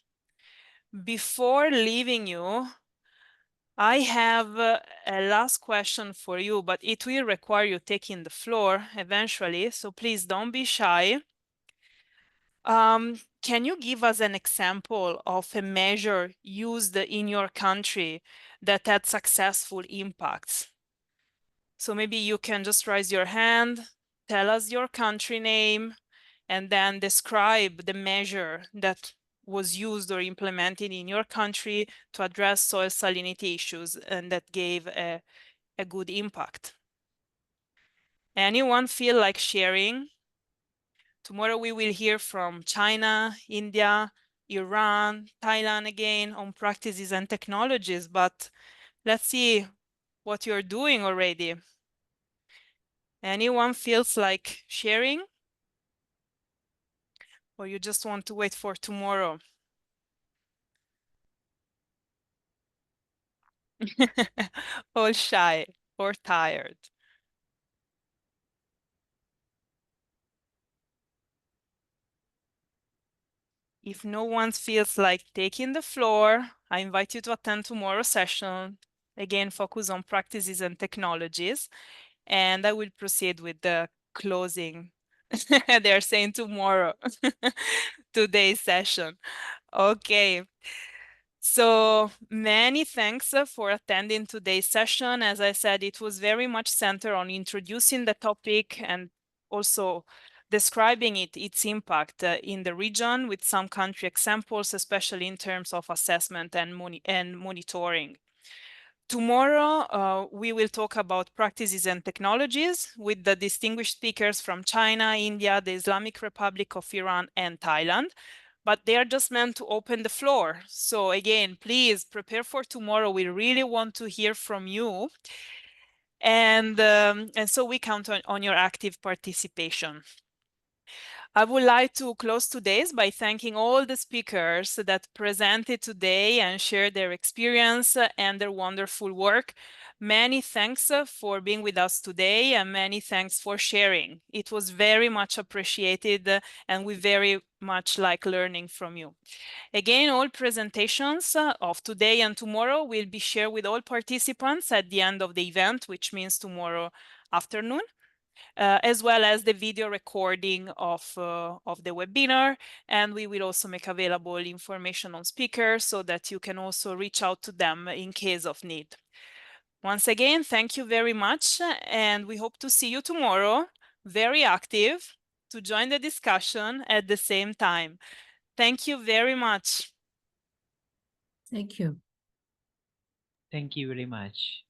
Before leaving you, I have a last question for you, but it will require you taking the floor eventually, so please don't be shy. Can you give us an example of a measure used in your country that had successful impacts? So maybe you can just raise your hand, tell us your country name, and then describe the measure that was used or implemented in your country to address soil salinity issues and that gave a good impact. Anyone feel like sharing? Tomorrow we will hear from China, India, Iran, Thailand again on practices and technologies, but let's see what you're doing already. Anyone feels like sharing? Or you just want to wait for tomorrow? All shy or tired. If no one feels like taking the floor, I invite you to attend tomorrow's session. Again, focus on practices and technologies. And I will proceed with the closing. They're saying tomorrow, today's session. Okay. So many thanks for attending today's session. As I said, it was very much centered on introducing the topic and also describing its impact in the region with some country examples, especially in terms of assessment and monitoring. Tomorrow, we will talk about practices and technologies with the distinguished speakers from China, India, the Islamic Republic of Iran, and Thailand. But they are just meant to open the floor. So again, please prepare for tomorrow. We really want to hear from you. And so we count on your active participation. I would like to close today's by thanking all the speakers that presented today and shared their experience and their wonderful work. Many thanks for being with us today and many thanks for sharing. It was very much appreciated and we very much like learning from you. Again, all presentations of today and tomorrow will be shared with all participants at the end of the event, which means tomorrow afternoon. As well as the video recording of the webinar. And we will also make available information on speakers so that you can also reach out to them in case of need. Once again, thank you very much. And we hope to see you tomorrow, very active, to join the discussion at the same time. Thank you very much. Thank you. Thank you very much.